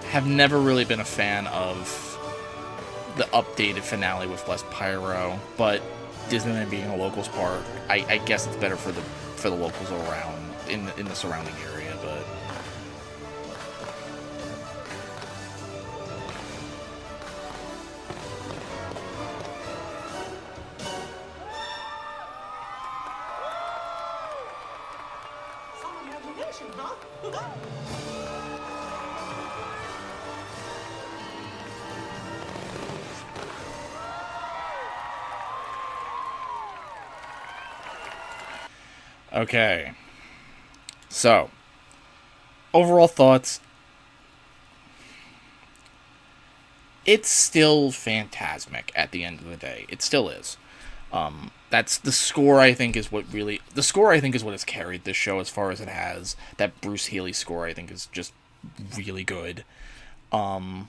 Have never really been a fan of the updated finale with less pyro, but Disneyland being a locals park, I guess it's better for the locals around in the surrounding area, but Some imagination, huh? okay. So, overall thoughts. It's still Fantasmic at the end of the day. It still is. That's the score. I think is what has carried this show as far as it has. That Bruce Healey score, I think, is just really good. I've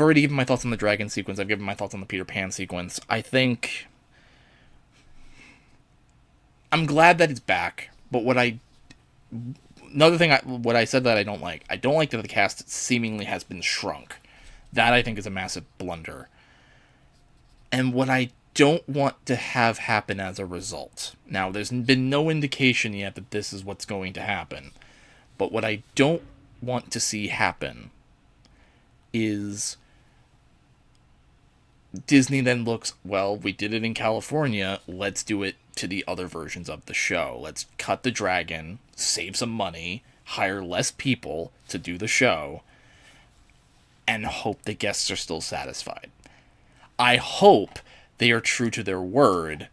already given my thoughts on the dragon sequence. I've given my thoughts on the Peter Pan sequence. I think I'm glad that it's back. But what I said that I don't like that the cast seemingly has been shrunk. That I think is a massive blunder. And what I don't want to have happen as a result. Now, there's been no indication yet that this is what's going to happen. But what I don't want to see happen is Disney then looks, well, we did it in California, let's do it to the other versions of the show. Let's cut the dragon, save some money, hire less people to do the show, and hope the guests are still satisfied. I hope they are true to their word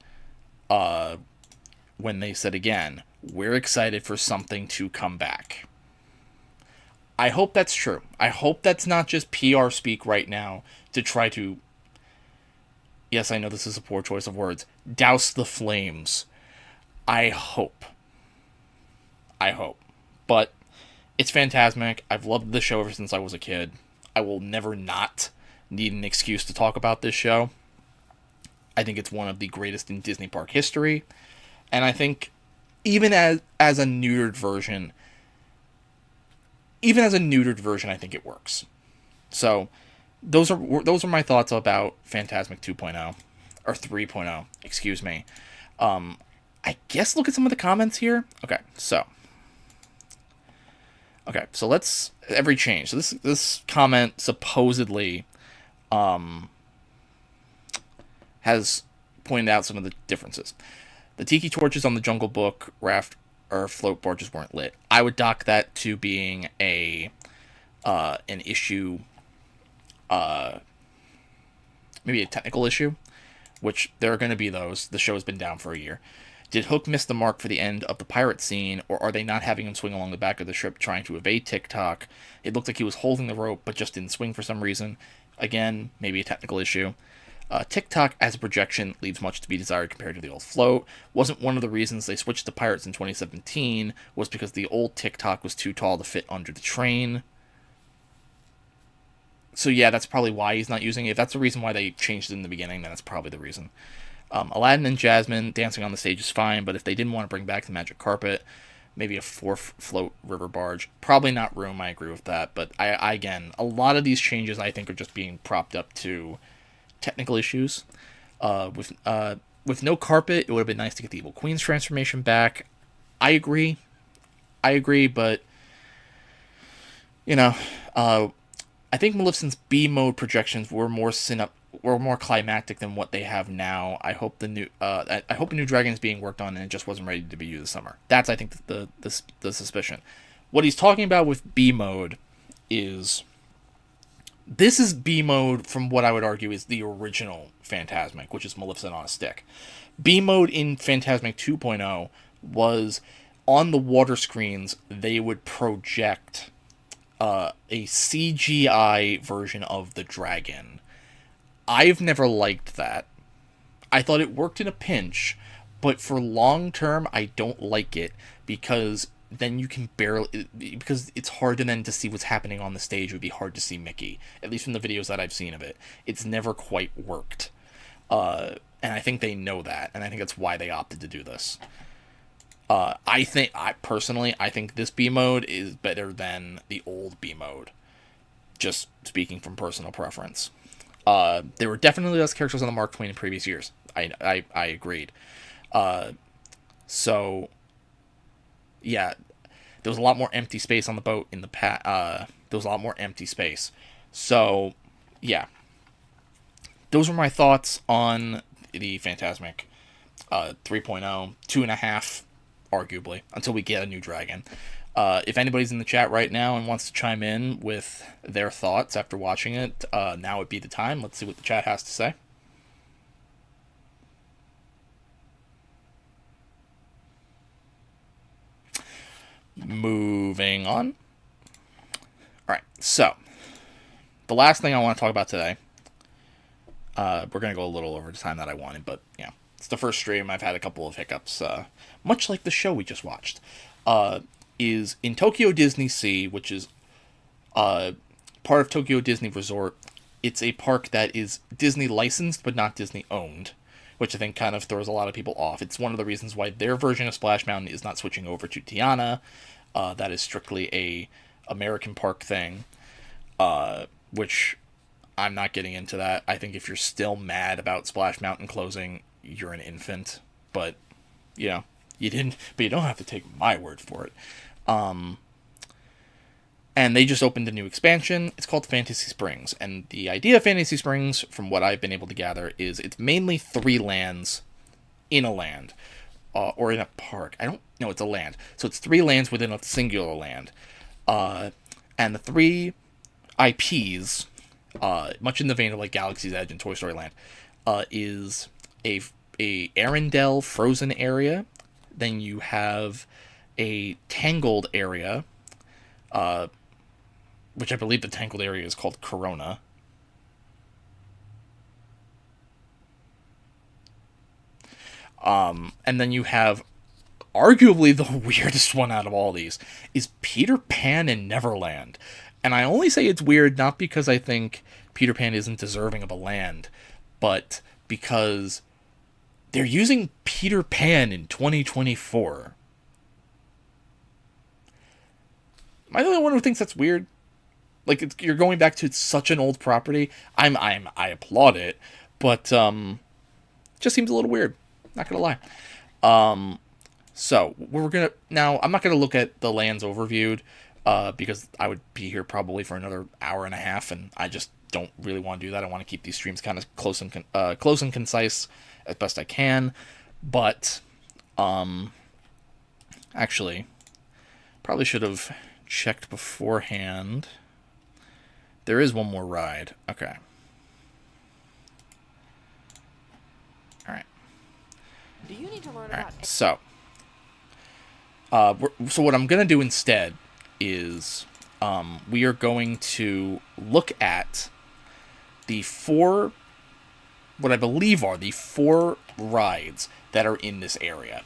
when they said again, we're excited for something to come back. I hope that's true. I hope that's not just PR speak right now to try to, yes, I know this is a poor choice of words, douse the flames. I hope. But it's Fantasmic. I've loved the show ever since I was a kid. I will never not need an excuse to talk about this show. I think it's one of the greatest in Disney park history. And I think even as a neutered version, I think it works. So those are my thoughts about Fantasmic 2.0 or 3.0, excuse me. I guess look at some of the comments here. Okay, so let's every change. So this comment supposedly has pointed out some of the differences. The tiki torches on the Jungle Book raft or float barges weren't lit. I would dock that to being an issue, maybe a technical issue, which there are going to be those. The show has been down for a year. Did Hook miss the mark for the end of the pirate scene, or are they not having him swing along the back of the ship trying to evade TikTok? It looked like he was holding the rope, but just didn't swing for some reason. Again, maybe a technical issue. TikTok as a projection leaves much to be desired compared to the old float. Wasn't one of the reasons they switched to pirates in 2017 was because the old TikTok was too tall to fit under the train. So yeah, that's probably why he's not using it. If that's the reason why they changed it in the beginning, then that's probably the reason. Aladdin and Jasmine dancing on the stage is fine, but if they didn't want to bring back the magic carpet, maybe a fourth float river barge. Probably not room, I agree with that. But I again, a lot of these changes I think are just being propped up to technical issues. With no carpet, it would have been nice to get the Evil Queen's transformation back. I agree, but I think Maleficent's B mode projections were more climactic than what they have now. I hope a new dragon is being worked on and it just wasn't ready to be used this summer. That's I think the suspicion. What he's talking about with B mode is. This is B mode from what I would argue is the original Fantasmic, which is Maleficent on a stick. B mode in Fantasmic 2.0 was on the water screens, they would project a CGI version of the dragon. I've never liked that. I thought it worked in a pinch, but for long term, I don't like it because then you can because it's hard to then to see what's happening on the stage. It would be hard to see Mickey, at least from the videos that I've seen of it. It's never quite worked. And I think they know that, and I think that's why they opted to do this. I think this B mode is better than the old B mode. Just speaking from personal preference. There were definitely less characters on the Mark Twain in previous years. I agreed. So yeah, there was a lot more empty space on the boat in the past. There was a lot more empty space. So yeah, those were my thoughts on the Fantasmic 3.0, 2.5, arguably, until we get a new dragon. If anybody's in the chat right now and wants to chime in with their thoughts after watching it, now would be the time. Let's see what the chat has to say. Moving on. Alright, so the last thing I want to talk about today, we're going to go a little over the time that I wanted, but yeah, it's the first stream. I've had a couple of hiccups, much like the show we just watched. Is in Tokyo Disney Sea, which is part of Tokyo Disney Resort. It's a park that is Disney licensed but not Disney owned, which I think kind of throws a lot of people off. It's one of the reasons why their version of Splash Mountain is not switching over to Tiana. That is strictly a American park thing, which I'm not getting into that. I think if you're still mad about Splash Mountain closing, you're an infant. But, you don't have to take my word for it. And they just opened a new expansion. It's called Fantasy Springs. And the idea of Fantasy Springs, from what I've been able to gather, is it's mainly 3 lands in a land. Or in a park. No, it's a land. So it's 3 lands within a singular land. And the 3 IPs, much in the vein of like Galaxy's Edge and Toy Story Land, is a Arendelle frozen area, Then you have a tangled area, which I believe the tangled area is called Corona. And then you have arguably the weirdest one out of all these is Peter Pan in Neverland. And I only say it's weird not because I think Peter Pan isn't deserving of a land, but because they're using Peter Pan in 2024. Am I the only one who thinks that's weird? Like, you're going back to such an old property. I applaud it, but just seems a little weird. Not gonna lie. So we're gonna now. I'm not gonna look at the lands overviewed, because I would be here probably for another hour and a half, and I just don't really want to do that. I want to keep these streams kind of close and concise as best I can. But actually, probably should have checked beforehand. There is one more ride. Okay. All right. Do you need to learn All right. So what I'm gonna do instead is we are going to look at the what I believe are the 4 rides that are in this area.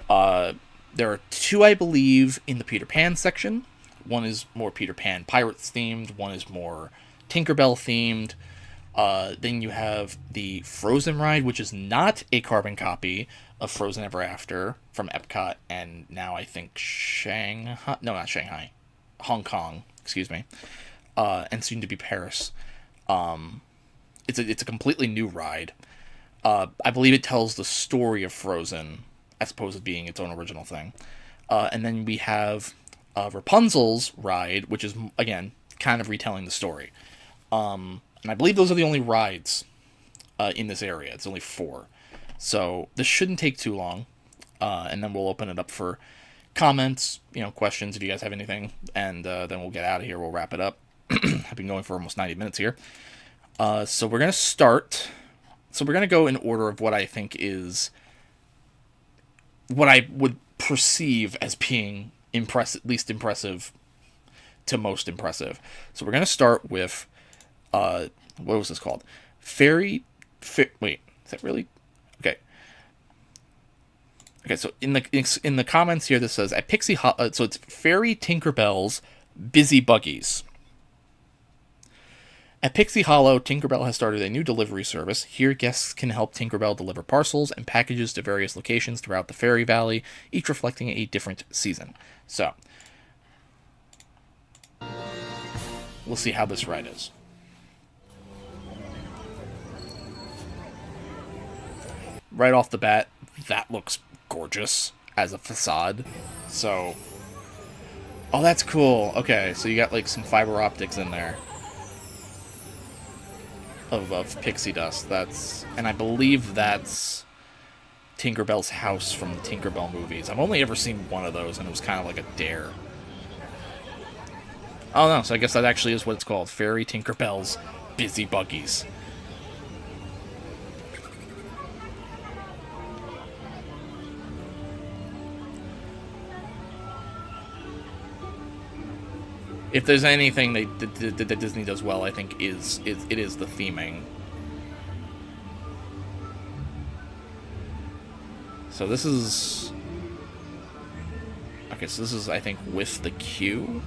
There are 2, I believe, in the Peter Pan section. One is more Peter Pan Pirates themed. One is more Tinkerbell themed. Then you have the Frozen ride, which is not a carbon copy of Frozen Ever After from Epcot, and now I think Shanghai. No, not Shanghai. Hong Kong, excuse me. And soon to be Paris. It's a completely new ride. I believe it tells the story of Frozen as opposed to being its own original thing. And then we have Rapunzel's ride, which is, again, kind of retelling the story. And I believe those are the only rides in this area. It's only 4. So this shouldn't take too long. And then we'll open it up for comments, questions if you guys have anything. And then we'll get out of here. We'll wrap it up. I've been going for almost 90 minutes here. So we're going to start. So we're going to go in order of what I think is what I would perceive as being least impressive to most impressive. So we're going to start with, what was this called? Wait, is that really? Okay, so in the comments here, this says, at Pixie Hollow, so it's Fairy Tinkerbell's Busy Buggies. At Pixie Hollow, Tinkerbell has started a new delivery service. Here, guests can help Tinkerbell deliver parcels and packages to various locations throughout the Fairy Valley, each reflecting a different season. So, we'll see how this ride is. Right off the bat, that looks gorgeous as a facade. So, oh, that's cool. Okay, so you got like some fiber optics in there of pixie dust. And I believe that's Tinkerbell's house from the Tinkerbell movies. I've only ever seen one of those, and it was kind of like a dare. Oh no, so I guess that actually is what it's called. Fairy Tinkerbell's Busy Buggies. If there's anything that Disney does well, I think it is the theming. So this is... Okay, so this is, I think, with the queue.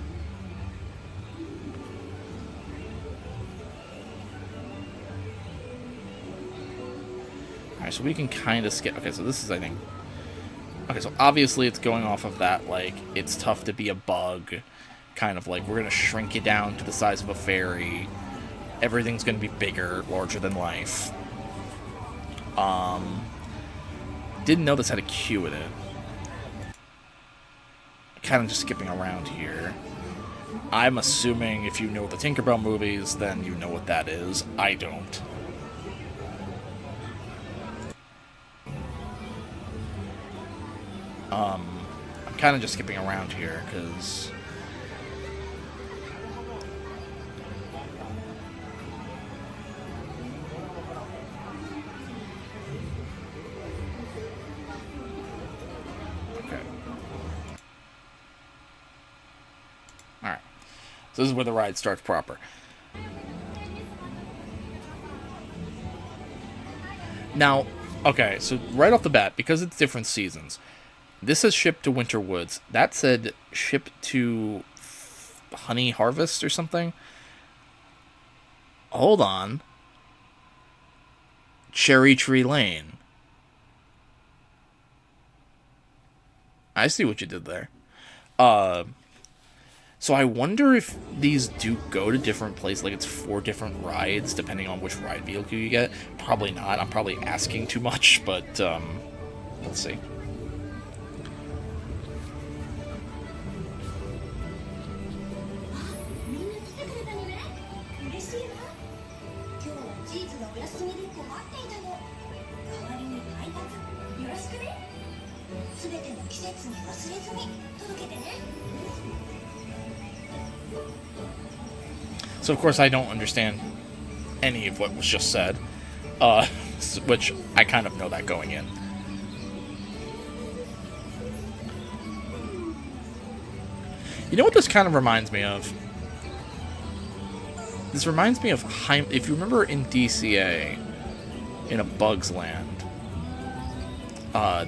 Alright, so we can kind of skip... Okay, so this is, I think... Okay, so obviously it's going off of that, like, it's tough to be a bug... Kind of like, we're going to shrink it down to the size of a fairy. Everything's going to be bigger, larger than life. Didn't know this had a queue in it. Kind of just skipping around here. I'm assuming if you know the Tinkerbell movies, then you know what that is. I don't. I'm kind of just skipping around here, because... So this is where the ride starts proper. Now, okay, so right off the bat, because it's different seasons, this says ship to Winter Woods. That said ship to Honey Harvest or something. Hold on. Cherry Tree Lane. I see what you did there. So I wonder if these do go to different places, like it's 4 different rides, depending on which ride vehicle you get. Probably not. I'm probably asking too much, but, let's see. So of course I don't understand any of what was just said, which I kind of know that going in. You know what this kind of reminds me of? This reminds me of if you remember in DCA, in A Bug's Land,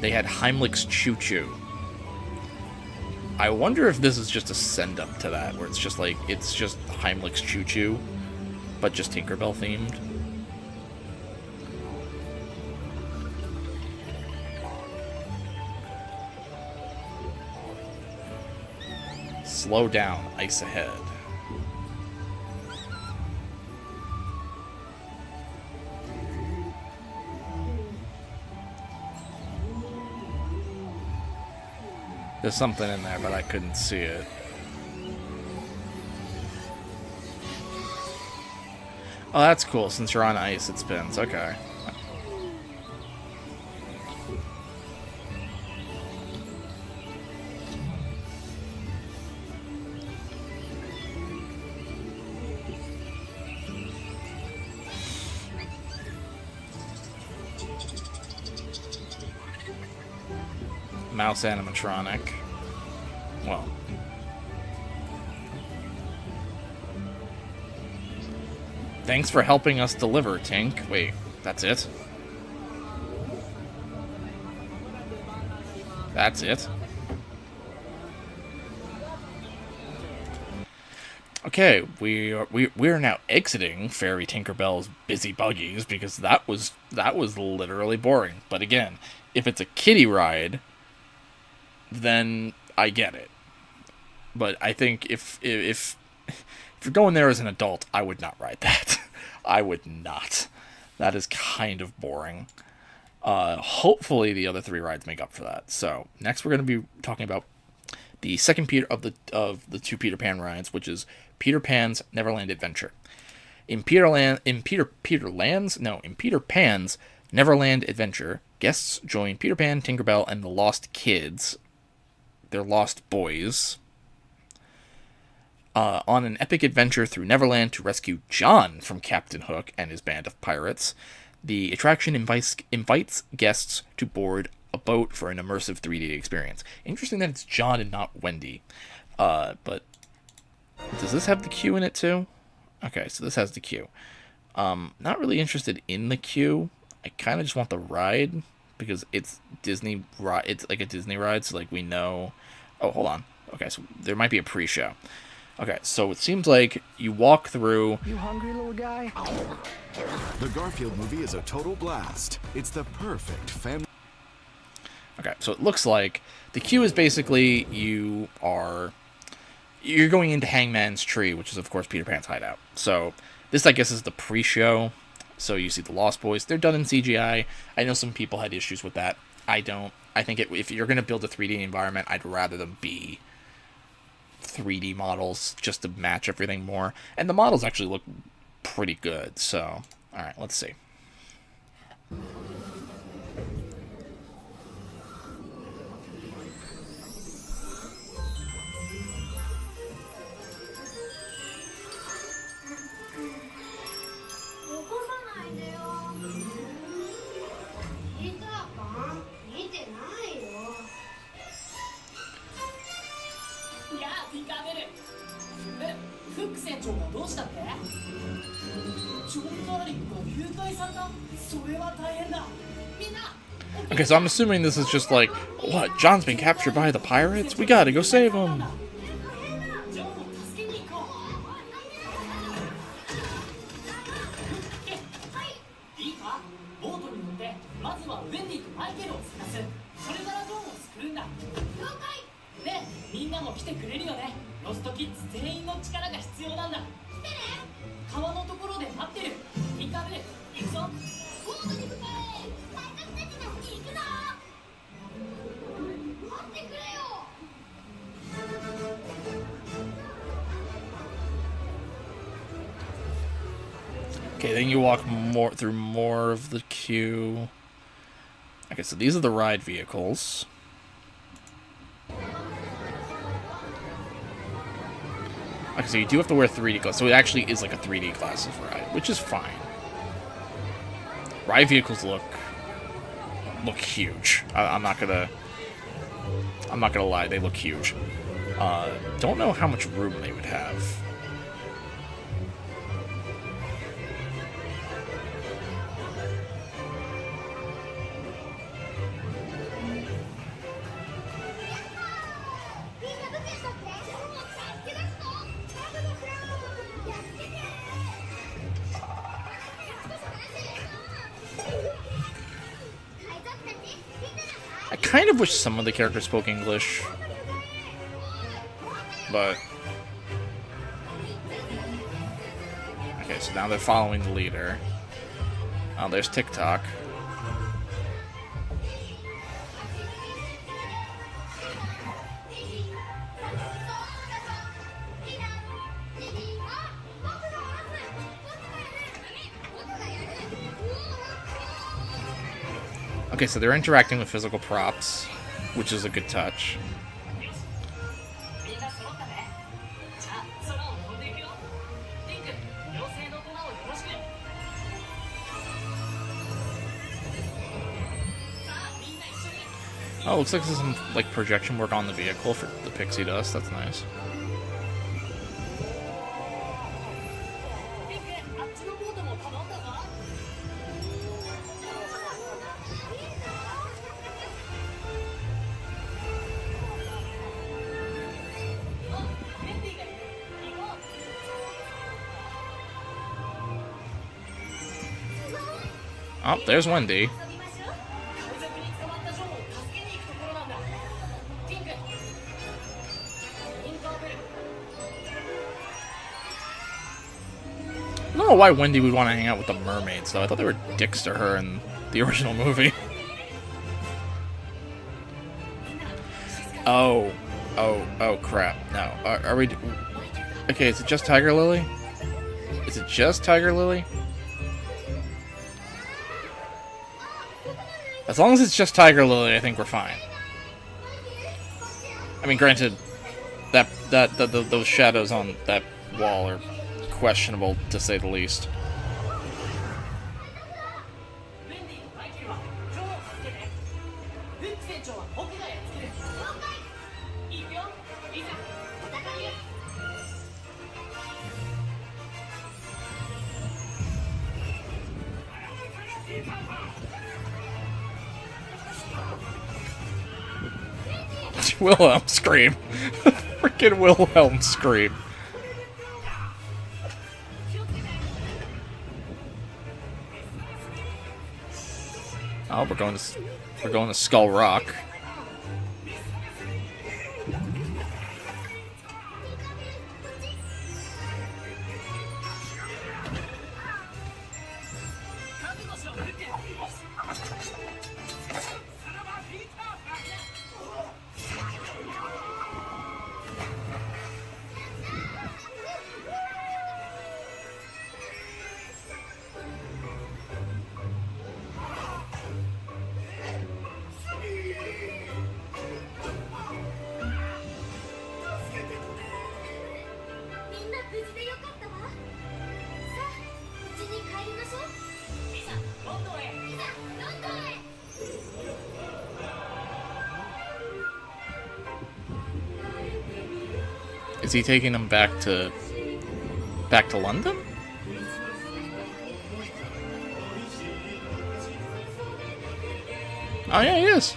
they had Heimlich's Choo Choo. I wonder if this is just a send-up to that, where it's just like, it's just Heimlich's Choo Choo, but just Tinkerbell themed. Slow down, ice ahead. There's something in there, but I couldn't see it. Oh, that's cool. Since you're on ice, it spins. Okay. Mouse animatronic. Well. Thanks for helping us deliver, Tink. Wait, that's it? That's it? Okay, we're now exiting Fairy Tinkerbell's busy buggies because that was literally boring. But again, if it's a kiddie ride, then I get it. But I think if you're going there as an adult, I would not ride that. I would not. That is kind of boring. Hopefully the other 3 rides make up for that. So next we're going to be talking about the second of the 2 Peter Pan rides, which is Peter Pan's Neverland Adventure. In Peter Pan's Neverland Adventure, guests join Peter Pan, Tinkerbell, and the Lost Kids. They're lost boys. On an epic adventure through Neverland to rescue John from Captain Hook and his band of pirates. The attraction invites guests to board a boat for an immersive 3D experience. Interesting that it's John and not Wendy. But does this have the queue in it too? Okay, so this has the queue. Not really interested in the queue. I kind of just want the ride because it's Disney. It's like a Disney ride, so like we know. Oh, hold on. Okay, so there might be a pre-show. Okay, so it seems like you walk through. You hungry, little guy? The Garfield movie is a total blast. It's the perfect family. Okay, so it looks like the queue is basically you're going into Hangman's Tree, which is of course Peter Pan's hideout. So this, I guess, is the pre-show. So you see the Lost Boys. They're done in CGI. I know some people had issues with that. I don't. I think if you're going to build a 3D environment, I'd rather them be 3D models just to match everything more. And the models actually look pretty good. So, all right, let's see. Okay, so I'm assuming this is just like, what? John's been captured by the pirates? We gotta go save him. Okay, then you walk through more of the queue. Okay, so these are the ride vehicles. Okay, so you do have to wear 3D glasses. So it actually is like a 3D glasses ride, which is fine. Ride vehicles look huge. I'm not gonna lie, they look huge. Don't know how much room they would have. I kind of wish some of the characters spoke English, but... Okay, so now they're following the leader. Oh, there's TikTok. Okay, so they're interacting with physical props, which is a good touch. Oh, looks like there's some like projection work on the vehicle for the pixie dust. That's nice. Oh, there's Wendy. I don't know why Wendy would want to hang out with the mermaids, though. I thought they were dicks to her in the original movie. Oh, crap. No. Are we... Okay, is it just Tiger Lily? Is it just Tiger Lily? As long as it's just Tiger Lily, I think we're fine. I mean, granted, those shadows on that wall are questionable, to say the least. Wilhelm scream. Freaking Wilhelm scream. Oh, we're going to Skull Rock. Is he taking them back to back to London? Oh yeah, he is.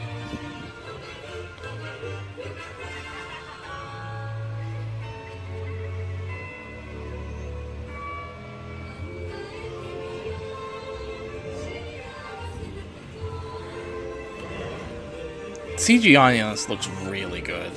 CGI on this looks really good.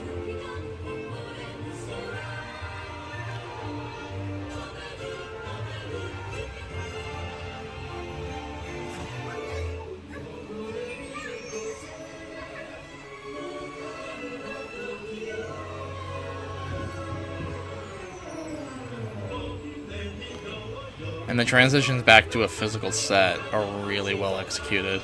And the transitions back to a physical set are really well executed.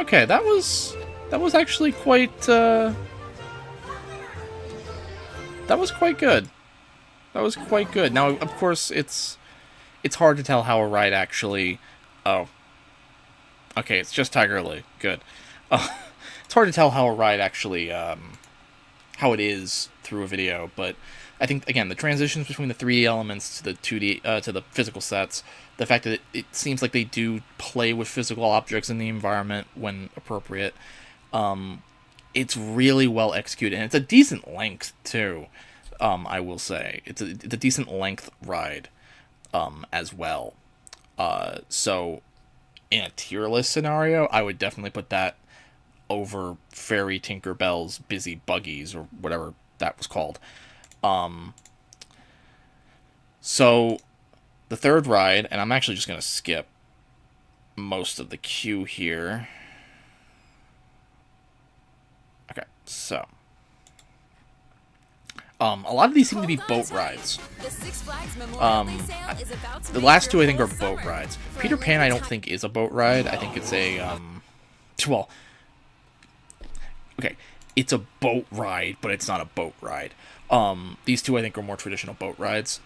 Okay, that was actually quite that was quite good. That was quite good. Now, of course, it's hard to tell how a ride actually. Oh, okay, it's just Tiger Lily. Good. It's hard to tell how a ride actually how it is through a video, but I think again the transitions between the 3D elements to the 2D to the physical sets, the fact that it seems like they do play with physical objects in the environment when appropriate, it's really well executed, and it's a decent length too. I will say it's a decent length ride as well. So in a tier list scenario, I would definitely put that over Fairy Tinkerbell's Busy Buggies or whatever that was called. So the third ride, and I'm actually just going to skip most of the queue here. Okay, so a lot of these seem to be boat rides. The last two I think are boat rides. Peter Pan I don't think is a boat ride. I think it's a well, okay, it's a boat ride, but it's not a boat ride. These two I think are more traditional boat rides.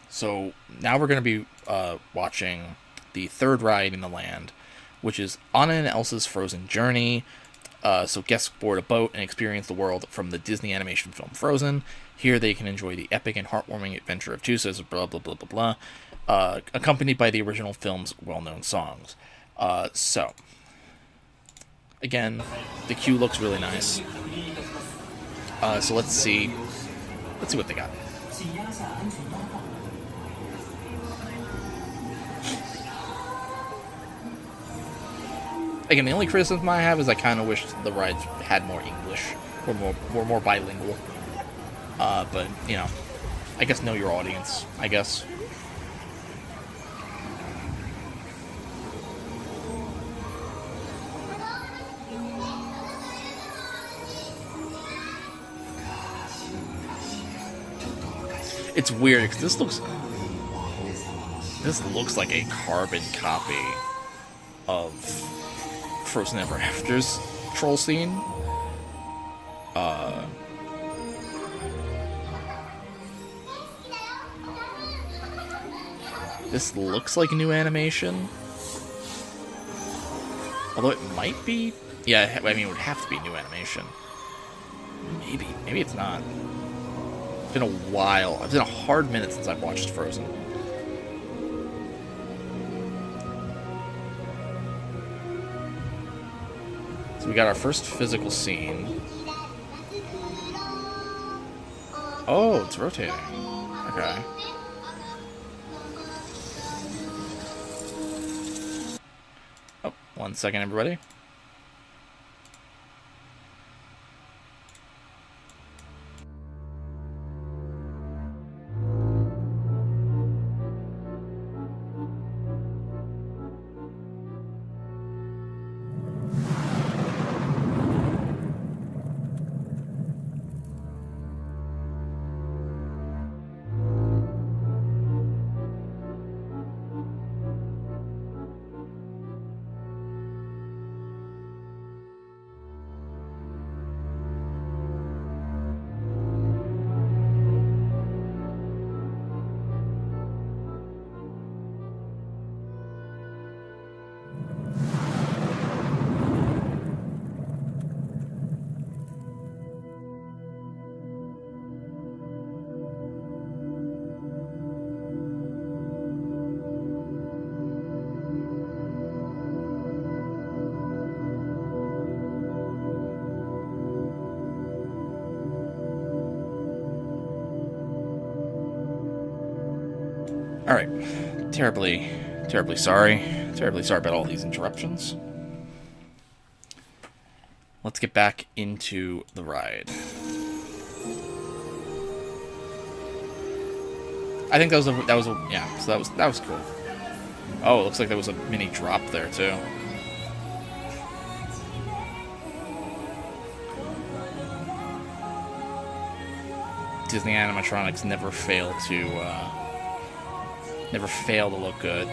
So now we're going to be watching the third ride in the land, which is Anna and Elsa's Frozen Journey. So guests board a boat and experience the world from the Disney animation film Frozen. Here they can enjoy the epic and heartwarming adventure of two says blah blah blah blah blah, accompanied by the original film's well-known songs. So again, the queue looks really nice. So let's see what they got. Again, the only criticism I have is I kind of wish the rides had more English, or were more bilingual. But, you know, I guess know your audience, I guess. It's weird, because this looks like a carbon copy of Frozen Ever After's troll scene. This looks like new animation. Although it might be... Yeah, I mean, it would have to be new animation. Maybe it's not. It's been a while. It's been a hard minute since I've watched Frozen. So we got our first physical scene. Oh, it's rotating. Okay. Oh, 1 second, everybody. Alright. Terribly sorry. Terribly sorry about all these interruptions. Let's get back into the ride. I think that was a yeah, so that was cool. Oh, it looks like there was a mini drop there too. Disney animatronics never fail to look good.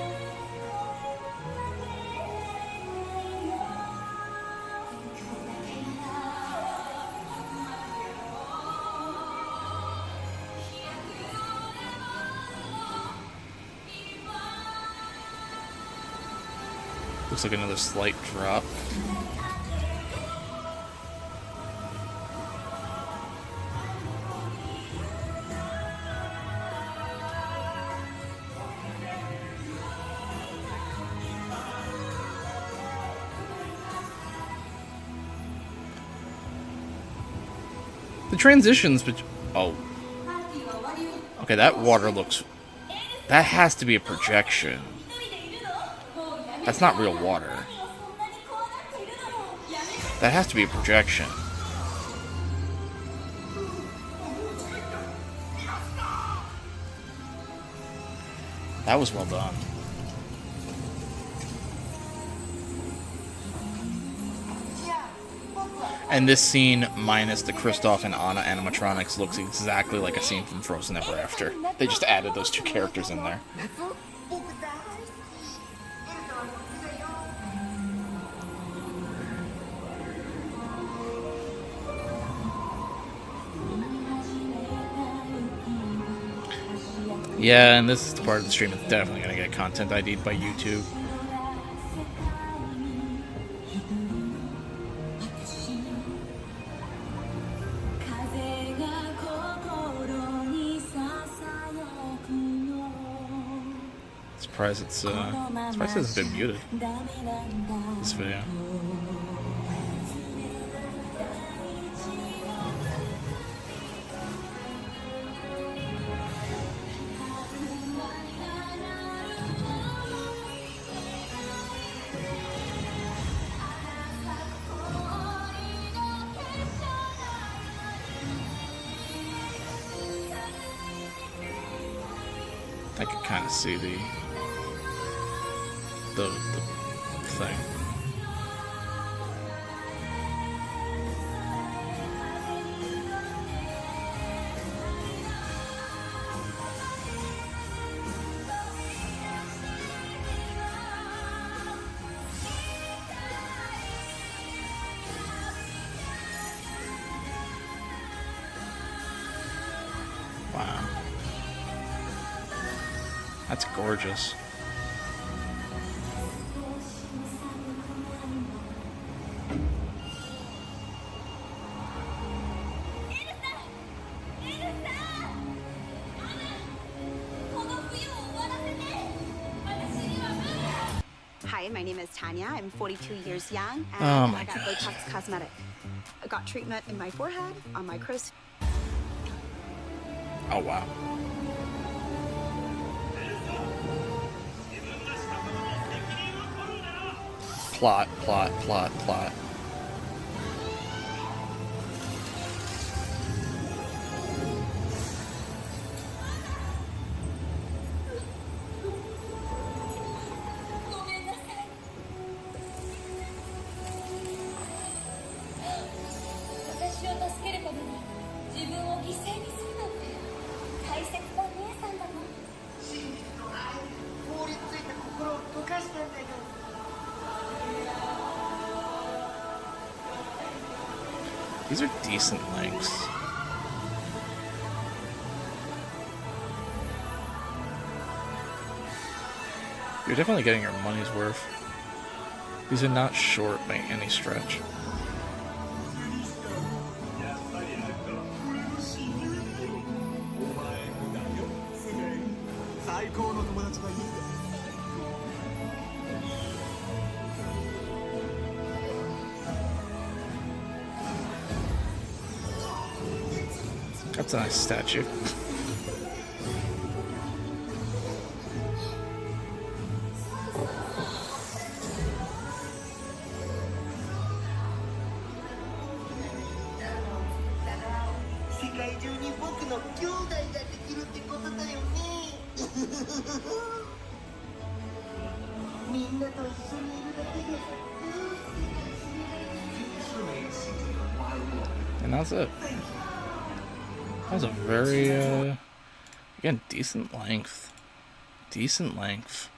Looks like another slight drop. The transitions, but oh, okay, that water looks. That has to be a projection. That's not real water. That has to be a projection. That was well done. And this scene, minus the Kristoff and Anna animatronics, looks exactly like a scene from Frozen Ever After. They just added those two characters in there. Yeah, and this is the part of the stream that's definitely going to get content ID'd by YouTube. Surprised it's surprised it hasn't been muted, this video. I could kind of see the thing. Wow. That's gorgeous. Hi, my name is Tanya. I'm 42 years young, and Oh my I got God. Botox Cosmetic. I got treatment in my forehead, on my crow's. Oh, wow. Plot, plot, plot, plot. These are decent lengths. You're definitely getting your money's worth. These are not short by any stretch. That's a nice statue. And that's it. That was a very, again, decent length. Decent length.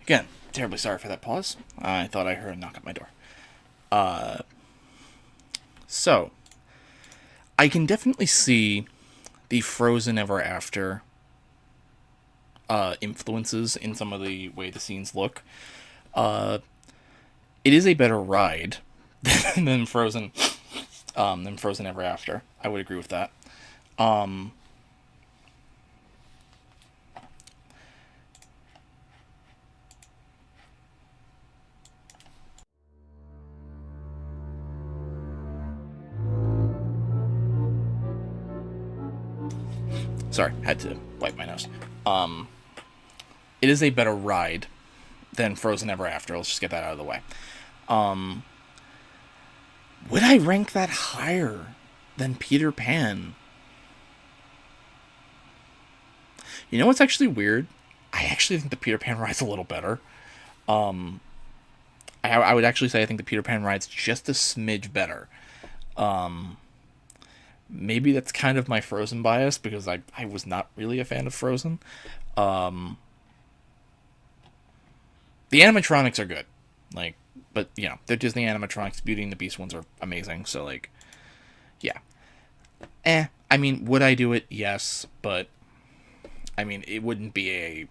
Again, terribly sorry for that pause. I thought I heard a knock at my door. So, I can definitely see the Frozen Ever After influences in some of the way the scenes look. It is a better ride than Frozen Ever After. I would agree with that. Sorry, had to wipe my nose. It is a better ride than Frozen Ever After. Let's just get that out of the way. Would I rank that higher than Peter Pan? You know what's actually weird? I actually think the Peter Pan ride's a little better. I would actually say I think the Peter Pan ride's just a smidge better. Maybe that's kind of my Frozen bias, because I was not really a fan of Frozen. The animatronics are good. Like, but, you know, they're Disney animatronics. Beauty and the Beast ones are amazing, so, like, yeah. I mean, would I do it? Yes, but, I mean, it wouldn't be a,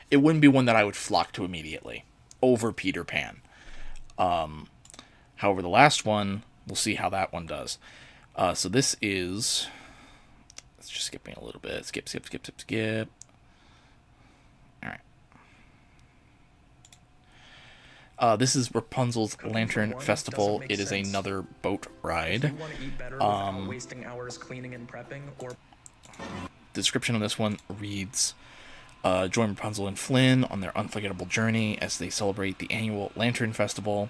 it wouldn't be one that I would flock to immediately over Peter Pan. However, the last one, we'll see how that one does. So this is, let's just skip me a little bit. Skip. Alright. This is Rapunzel's Lantern Festival. It is another boat ride. You want to eat better without wasting hours cleaning and prepping, or... The description of this one reads, join Rapunzel and Flynn on their unforgettable journey as they celebrate the annual Lantern Festival,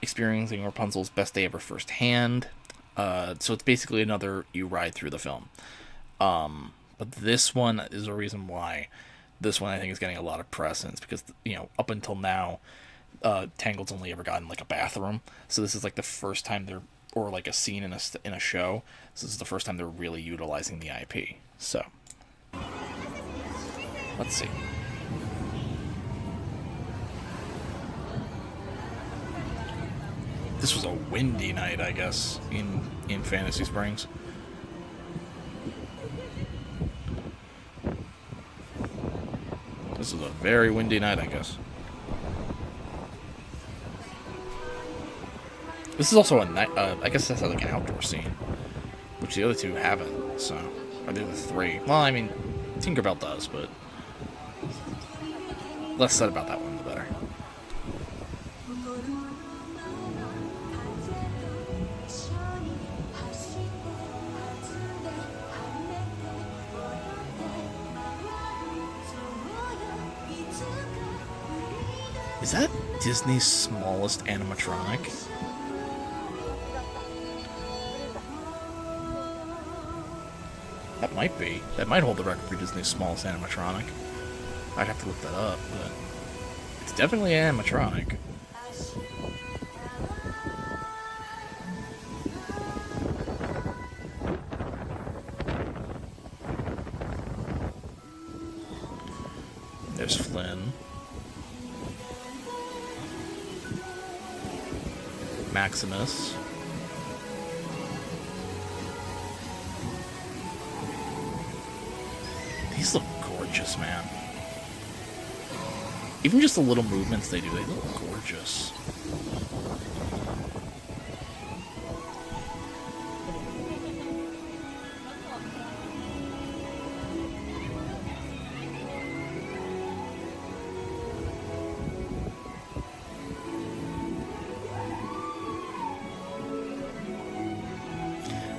experiencing Rapunzel's best day ever firsthand. So it's basically another you ride through the film. But this one is a reason why this one I think is getting a lot of precedence, because up until now, Tangled's only ever gotten like a bathroom, so this is like the first time they're, or like a scene in a show. So this is the first time they're really utilizing the IP. So let's see. This was a windy night, I guess, in Fantasy Springs. This is a very windy night, I guess. This is also a night. I guess that's like an outdoor scene, which the other two haven't. So, or the other three. Well, I mean, Tinkerbell does, but less said about that one, the better. Is that Disney's smallest animatronic? That might be. That might hold the record for Disney's smallest animatronic. I'd have to look that up, but it's definitely an animatronic. There's Flynn. Maximus. These look gorgeous, man. Even just the little movements they do, they look gorgeous.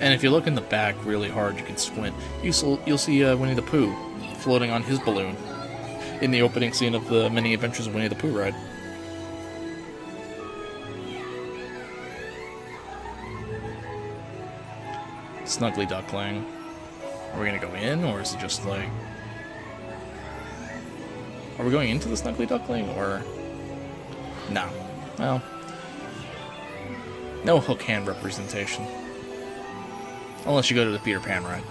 And if you look in the back really hard, you can squint. You'll see Winnie the Pooh floating on his balloon in the opening scene of the Many Adventures of Winnie the Pooh ride. Snuggly Duckling. Are we gonna go in, or is it just like... Are we going into the Snuggly Duckling, or... No. Well... No hook hand representation. Unless you go to the Peter Pan ride.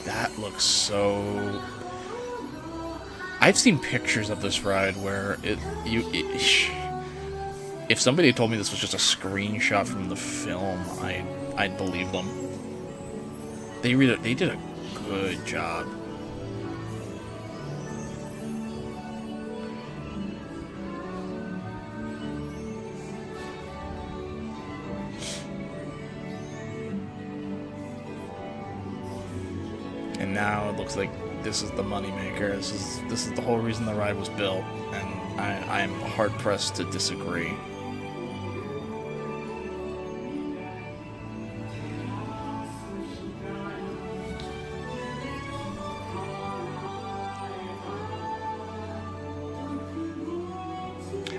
That looks so... I've seen pictures of this ride where if somebody had told me this was just a screenshot from the film, I'd believe them. They did a good job. And now it looks like this is the moneymaker. This is the whole reason the ride was built, and I am hard pressed to disagree.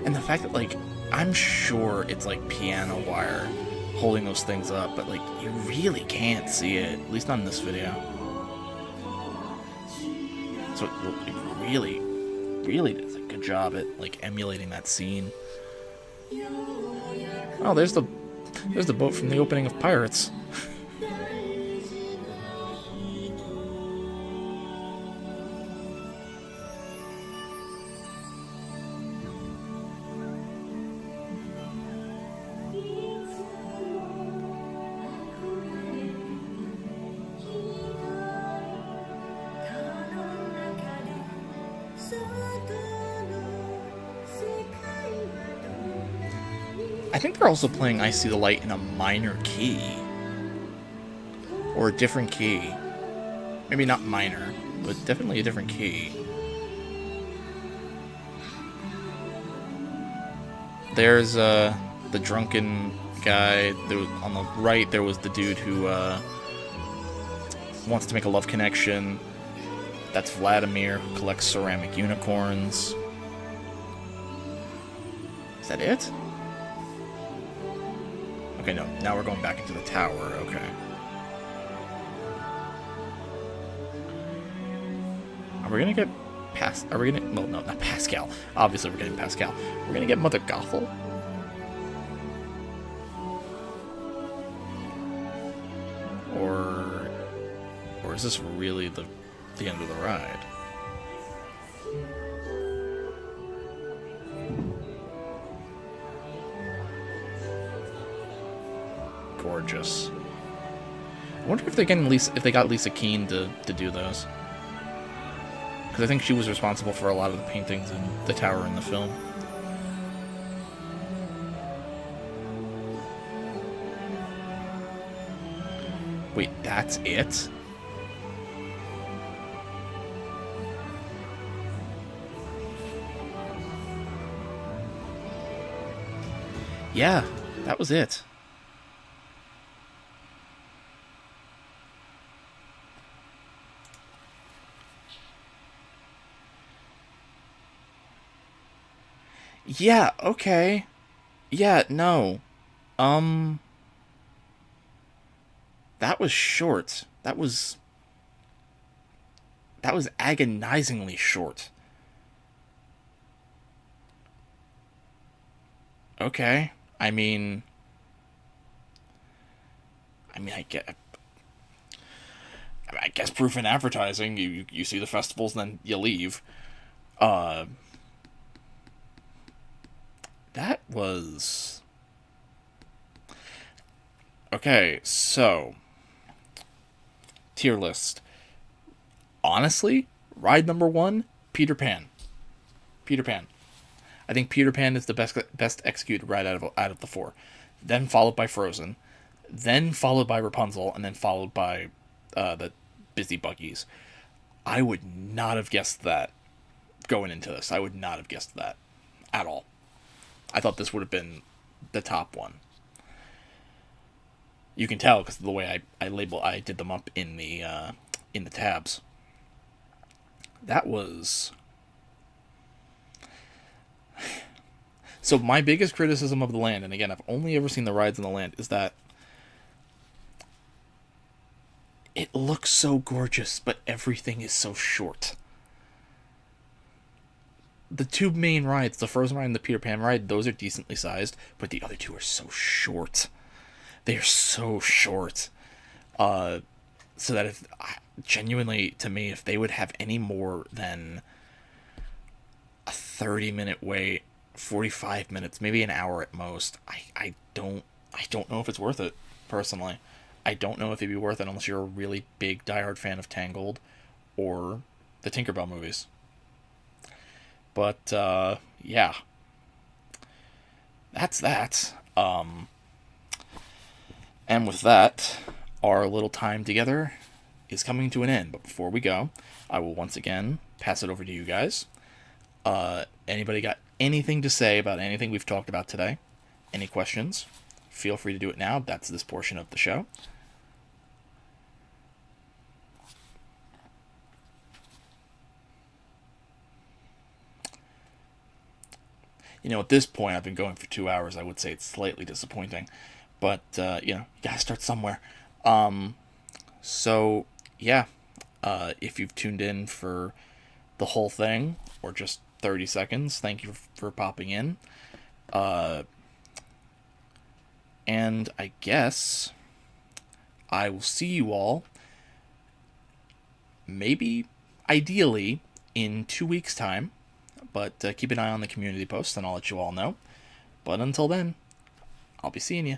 And the fact that, like, I'm sure it's like piano wire holding those things up, but like you really can't see it, at least not in this video. So it really does a good job at like emulating that scene. Oh, there's the boat from the opening of Pirates. I think they're also playing I See the Light in a minor key. Or a different key. Maybe not minor, but definitely a different key. There's the drunken guy. On the right, there was the dude who wants to make a love connection. That's Vladimir, who collects ceramic unicorns. Is that it? Okay, no. Now we're going back into the tower. Okay. Are we gonna get Are we gonna? Well, no, not Pascal. Obviously, we're getting Pascal. We're gonna get Mother Gothel. Or is this really the end of the ride? Gorgeous. I wonder if they're getting if they got Lisa Keene to do those. Because I think she was responsible for a lot of the paintings in the tower in the film. Wait, that's it? Yeah, that was it. Yeah, okay. Yeah, no. That was short. That was agonizingly short. Okay. I mean, I guess proof in advertising. You see the festivals, and then you leave. That was okay. So tier list. Honestly, ride number 1, Peter Pan. Peter Pan. I think Peter Pan is the best executed ride out of the 4. Then followed by Frozen, then followed by Rapunzel, and then followed by the Busy Buggies. I would not have guessed that going into this. I would not have guessed that at all. I thought this would have been the top one. You can tell because of the way I did them up in the tabs. That was... So my biggest criticism of the land, and again, I've only ever seen the rides in the land, is that it looks so gorgeous, but everything is so short. The 2 main rides, the Frozen ride and the Peter Pan ride, those are decently sized, but the other 2 are so short. They are so short. So that if, genuinely, to me, if they would have any more than a 30-minute wait, 45 minutes, maybe an hour at most, I don't know if it's worth it, personally. I don't know if it'd be worth it unless you're a really big diehard fan of Tangled or the Tinkerbell movies. But yeah, that's that. And with that, our little time together is coming to an end. But before we go, I will once again pass it over to you guys. Anybody got anything to say about anything we've talked about today? Any questions? Feel free to do it now. That's this portion of the show. You know, at this point, I've been going for 2 hours. I would say it's slightly disappointing. But, you know, you gotta start somewhere. So, yeah. If you've tuned in for the whole thing, or just 30 seconds, thank you for popping in. And I guess I will see you all, maybe, ideally, in 2 weeks' time. But keep an eye on the community post, and I'll let you all know. But until then, I'll be seeing you.